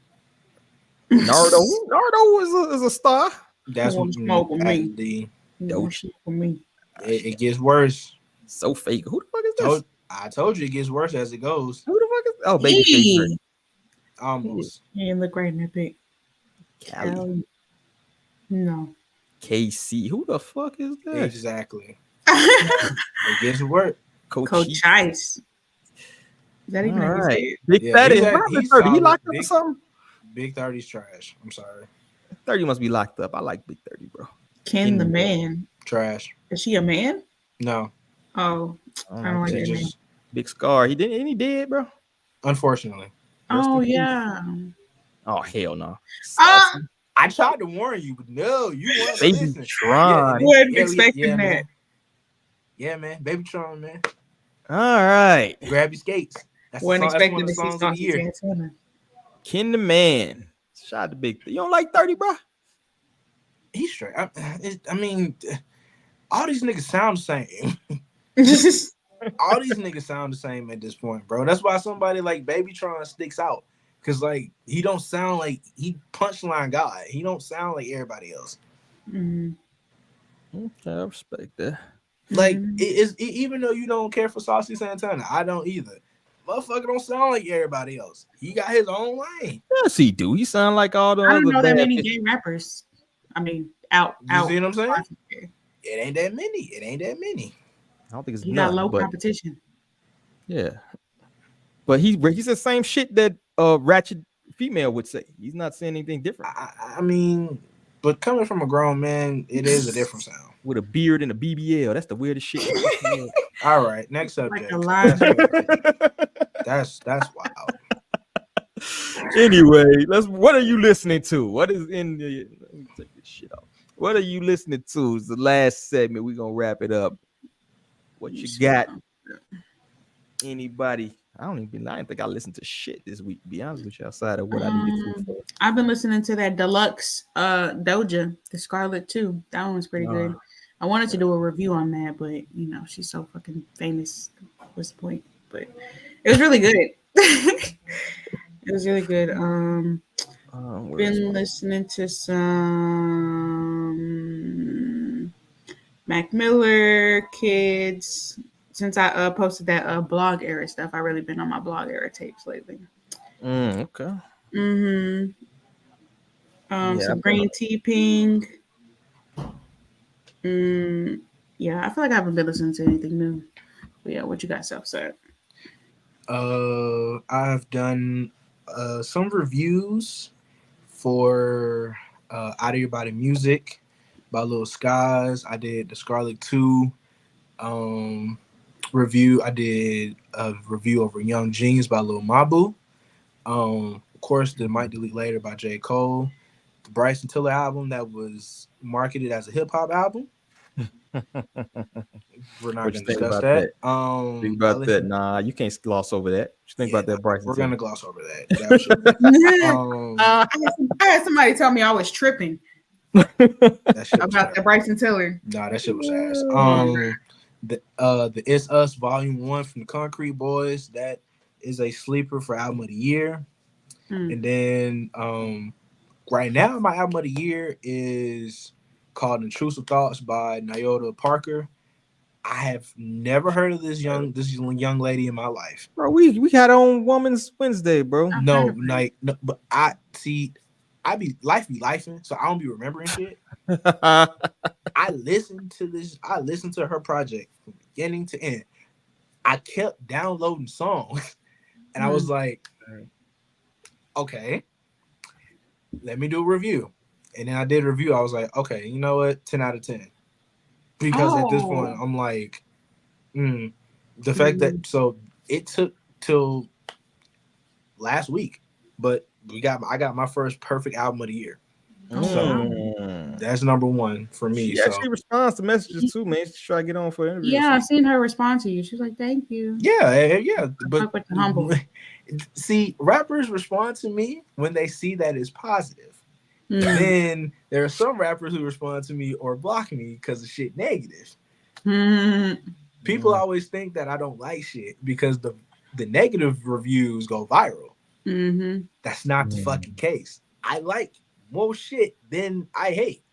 Naruto is a star. That's what smoke with me. The it gets worse. So fake. Who the fuck is this? I told you it gets worse as it goes. Who the fuck is? Oh, Babyface. Almost. He didn't look right in that pic. Cali. No. KC. Who the fuck is that? Exactly. It gets worse. Coach Ice. Is that even All his right. name? Big Fatty. He's 30. He locked up or something? Big 30's trash. I'm sorry. 30 must be locked up. I like Big 30, bro. Ken the man. Trash. Is she a man? No. Oh, I don't like that name. Big Scar. He didn't. He dead, bro. Unfortunately. Oh yeah. Oh hell no. I tried to warn you, but no, you weren't Baby listening. Tron. Wasn't expecting that. Man. Yeah, man. Baby Tron, man. All right. Grab your skates. Wasn't expecting to see songs of the year. Santana. Ken the man. Shout out to Big. You don't like 30, bro? He's straight. I mean, all these niggas sound the same. All these niggas sound the same at this point, bro. That's why somebody like Baby Tron sticks out. Cause like he don't sound like he punchline guy. He don't sound like everybody else. Mm-hmm. Okay, I respect that. Like even though you don't care for Saucy Santana, I don't either. Motherfucker don't sound like everybody else. He got his own lane. Yes, he do. He sound like all the I don't other know that bad many gay rappers. I mean, out. You see what I'm saying? It ain't that many. I don't think it's He none, got low but competition. yeah. But he says the same shit that ratchet female would say. He's not saying anything different. I mean, but coming from a grown man, it is a different sound. With a beard and a BBL. That's the weirdest shit. All right, next subject. Like that's wild. Anyway, what are you listening to? What is in the let me take this shit off. What are you listening to? It's the last segment. We're gonna wrap it up. What you got? Anybody? I didn't think I listened to shit this week, to be honest with you, outside of what I needed to. I've been listening to that deluxe Doja, the Scarlet 2. That one was pretty good. I wanted to do a review on that, but you know, she's so fucking famous. What's the point? But it was really good. It was really good. Been listening to some Mac Miller, Kids. Since I posted that blog era stuff, I really been on my blog era tapes lately. Okay. Some Green Tea Ping. Yeah, I feel like I haven't been listening to anything new. But yeah, what you got, Southside? I've done some reviews for Out of Your Body Music by Lil Skies. I did the Scarlet 2 review. I did a review over Young Jeans by Lil Mabu. Of course, the Might Delete Later by J. Cole. The Bryson Tiller album that was marketed as a hip-hop album. We're not going to discuss that. Think about that. Nah, you can't gloss over that. What you think about that, Bryson? We're going to gloss over that. I had somebody tell me I was tripping about the Bryson Tiller. Nah, that shit was ass. The It's Us Volume 1 from the Concrete Boys. That is a sleeper for album of the year. And then right now, my album of the year is called Intrusive Thoughts by Nyota Parker. I have never heard of this young lady in my life. Bro, we had on Woman's Wednesday, bro. No, like no, but I see. I be lifing, so I don't be remembering shit. I listened to her project from beginning to end. I kept downloading songs, and I was like, okay, let me do a review. And then I did a review. I was like, okay, you know what? 10 out of 10. Because at this point, I'm like, the fact that so it took till last week, but I got my first perfect album of the year. So that's number one for me. She actually responds to messages too, man. She try to get on for an interview. Yeah, I've seen her respond to you. She's like, "Thank you." Yeah. But with the humble. See, rappers respond to me when they see that it's positive. Then there are some rappers who respond to me or block me because of shit negative. People always think that I don't like shit because the negative reviews go viral. That's not the fucking case. I like more shit than I hate.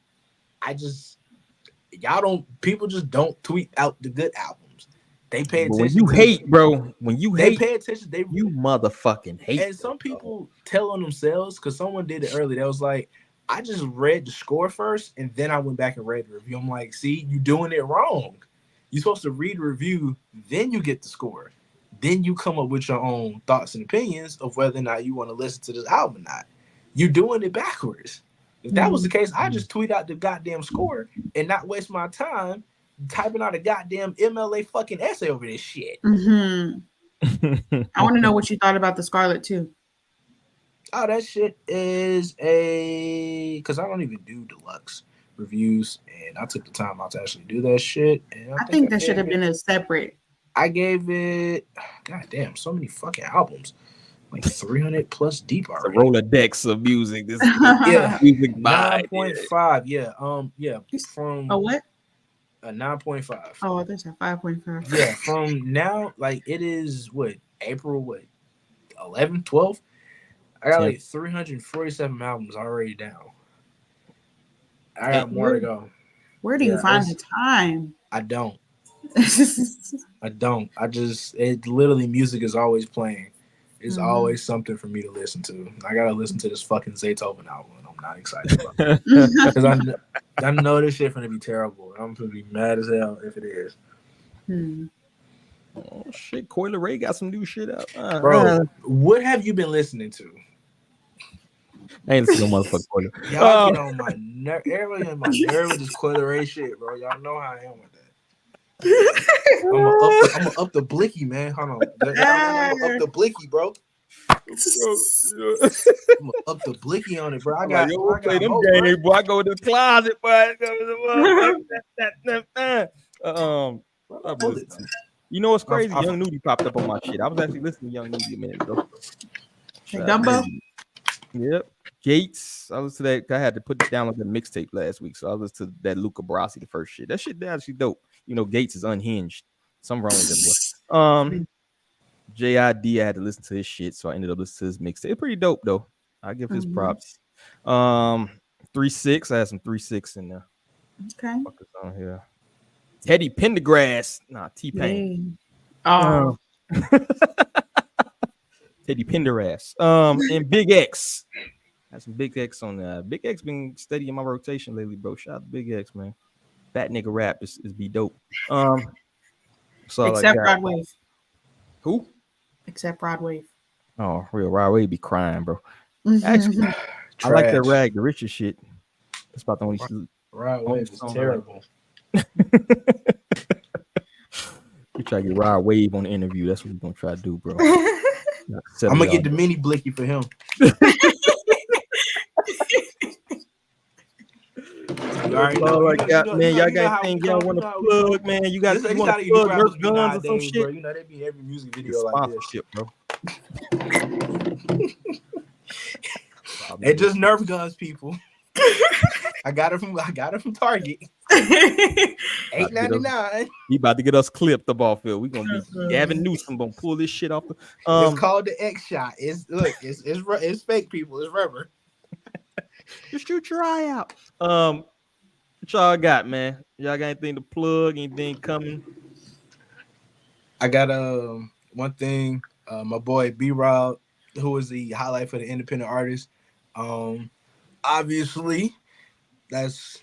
People just don't tweet out the good albums. They pay attention. When you hate, bro, they pay attention. You motherfucking hate. And some people tell on themselves because someone did it earlier. That was like, I just read the score first and then I went back and read the review. I'm like, see, you doing it wrong. You're supposed to read the review, then you get the score. Then you come up with your own thoughts and opinions of whether or not you want to listen to this album or not. You're doing it backwards. If that was the case, I just tweet out the goddamn score and not waste my time typing out a goddamn MLA fucking essay over this shit. I want to know what you thought about the Scarlet too. Oh, that shit is because I don't even do deluxe reviews, and I took the time out to actually do that shit. And I think that should have been a separate. I gave it, goddamn, so many fucking albums, like 300 plus deep already. It's a Rolodex of music. This music by 9.5. Yeah, from a what? A 9.5. Oh, that's a 5.5. Yeah, from now, like it is April 11, 12. I got like 347 albums already down. I got more to go. Where do you find the time? I don't. It literally, music is always playing. It's always something for me to listen to. I gotta listen to this fucking Zaytoven album, and I'm not excited about it because I know this shit gonna be terrible. I'm gonna be mad as hell if it is. Oh shit, Coyle Ray got some new shit out. Bro, what have you been listening to? I ain't listening to no motherfucking Coyle. Y'all get on my nerve. Everybody on my nerve with this Coyle Ray shit, bro. Y'all know how I am with that. I'm gonna up the blicky, man. Hold on. I'm gonna up the blicky, bro. I'm gonna up the blicky on it, bro. I got play them games, boy. I go to the closet, boy. You know what's crazy? Young Nudie popped up on my shit. I was actually listening to Young Nudie a minute ago. Gumbo? Yep. Gates. I listened to that. I had to put it down on the mixtape last week. So I listened to that Luca Brasi, the first shit. That shit actually dope. You know, Gates is unhinged. Something wrong with that boy. JID, I had to listen to his shit, so I ended up listening to his mixtape. It's pretty dope though. I give his props. 3-6. I had some 3-6 in there. Okay. What is on here? Teddy Pendergrass. Nah, T-Pain. Oh. Teddy Pendergrass. And Big X. Had some Big X on there. Big X been steady in my rotation lately, bro. Shout out to Big X, man. Fat nigga rap is be dope. So except Rod Wave. Who? Except Rod Wave. Oh, real Rod Wave be crying, bro. Actually, I like that Rag the Richard shit. That's about the only Rod Wave is terrible. We try to get Rod Wave on the interview. That's what we're gonna try to do, bro. I'm gonna get the mini blicky for him. Man, y'all got anything y'all want to plug, man? You got to plug Nerf guns or some shit. Bro. You know they be every music video like this, shit, bro. It just Nerf guns, people. I got it from Target. $8.99. He about to get us clipped the ball field. We gonna be Gavin Newsom gonna pull this shit off. It's called the X shot. It's fake, people. It's rubber. Just shoot your eye out. What y'all got, man? Y'all got anything to plug? Anything coming? I got one thing. My boy B Rob, who is the highlight for the independent artist. Obviously, that's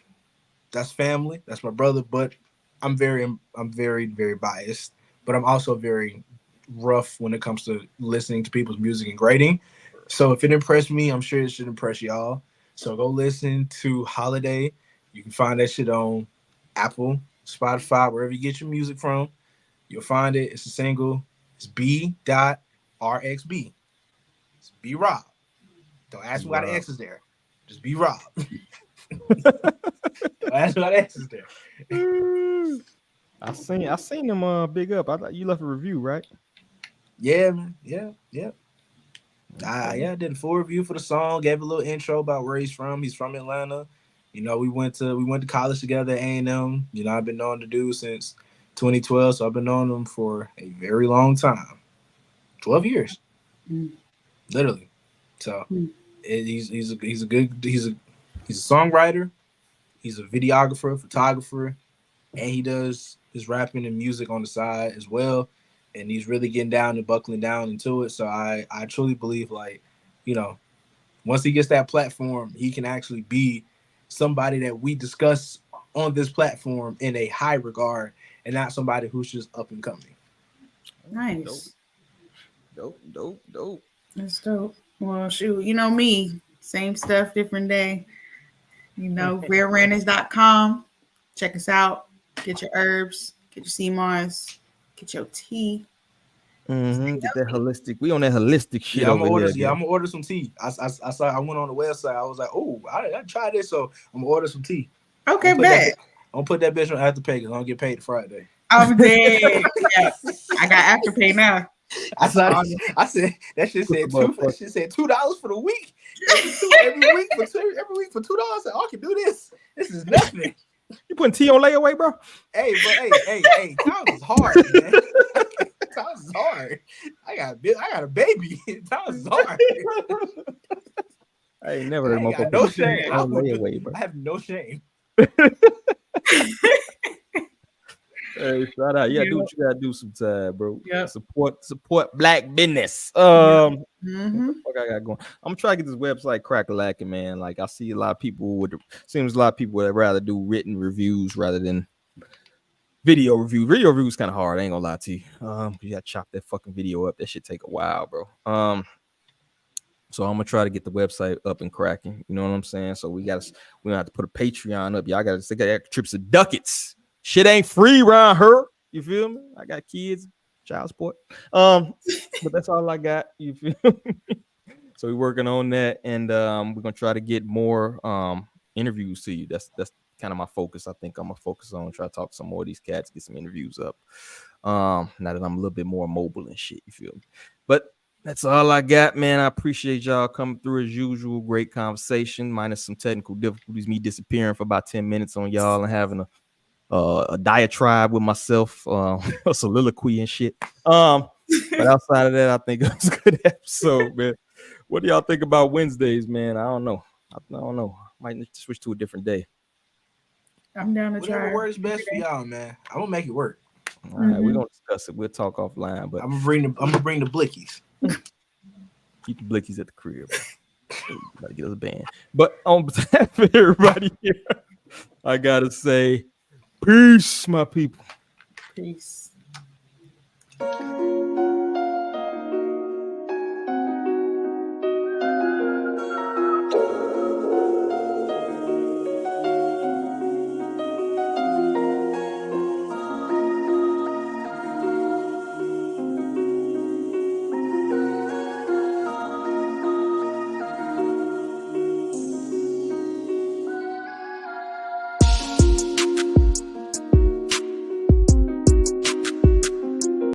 family. That's my brother. But I'm very biased. But I'm also very rough when it comes to listening to people's music and grading. So if it impressed me, I'm sure it should impress y'all. So go listen to Holiday. You can find that shit on Apple, Spotify, wherever you get your music from. You'll find it. It's a single. It's B.RXB. It's B Rob. Don't ask me why the X is there. Just B Rob. Don't ask me why the X is there. I seen them big up. I thought you left a review, right? Yeah, man. Yeah. I did a full review for the song. Gave a little intro about where he's from. He's from Atlanta. You know, we went to college together at A&M. You know, I've been knowing the dude since 2012, so I've been knowing him for a very long time. 12 years. Literally. So he's a songwriter, he's a videographer, photographer, and he does his rapping and music on the side as well. And he's really getting down and buckling down into it. So I truly believe, like, you know, once he gets that platform, he can actually be somebody that we discuss on this platform in a high regard and not somebody who's just up and coming. Nice. Dope. That's dope. Well, shoot, you know me. Same stuff, different day. You know, realranders.com. Check us out. Get your herbs, get your sea moss, get your tea. Get that holistic. We on that holistic shit Yeah, I'm over gonna order. here. Yeah, I'm gonna order some tea. I saw. I went on the website. I was like, oh, I tried this, so I'm gonna order some tea. Okay, bet. I'm gonna put that bitch on Afterpay because I don't get paid Friday. I'm dead. Yeah, I got Afterpay now. I said that shit said $2. That shit said $2 for the week. Every week for $2. I said, oh, I can do this. This is nothing. You putting tea on layaway, bro? Hey, bro. Hey. Times is hard, man. Times is hard. I got a baby. Times is hard. I ain't never heard got no shame. Layaway, bro. I have no shame. Hey, shout out. Yeah, do what you gotta do sometime, bro. Yeah. Support black business. What the fuck I got going? I'm trying to get this website crack-a-lacking, man. Like, I see a lot of people would rather do written reviews rather than video reviews. Video reviews kind of hard. I ain't gonna lie to you. You gotta chop that fucking video up. That shit take a while, bro. So I'm gonna try to get the website up and cracking. You know what I'm saying? So we gonna have to put a Patreon up. Y'all gotta stick that trips of ducats. Shit ain't free around her. You feel me? I got kids, child support. But that's all I got. You feel me? So we're working on that, and we're gonna try to get more interviews to you. That's kind of my focus. I think I'm gonna focus on try to talk to some more of these cats, get some interviews up. Now that I'm a little bit more mobile and shit. You feel me? But that's all I got, man. I appreciate y'all coming through as usual. Great conversation, minus some technical difficulties. Me disappearing for about 10 minutes on y'all and having a diatribe with myself, a soliloquy and shit. But outside of that, I think it was a good episode, man. What do y'all think about Wednesdays, man? I don't know. Might need to switch to a different day. I'm down to try. Whatever works best for y'all, man. I'm gonna make it work. All right, we're gonna discuss it. We'll talk offline, but I'm gonna bring the blickies. Keep the blickies at the crib. Gotta get us a band. But on behalf of everybody here, I gotta say, peace, my people. Peace.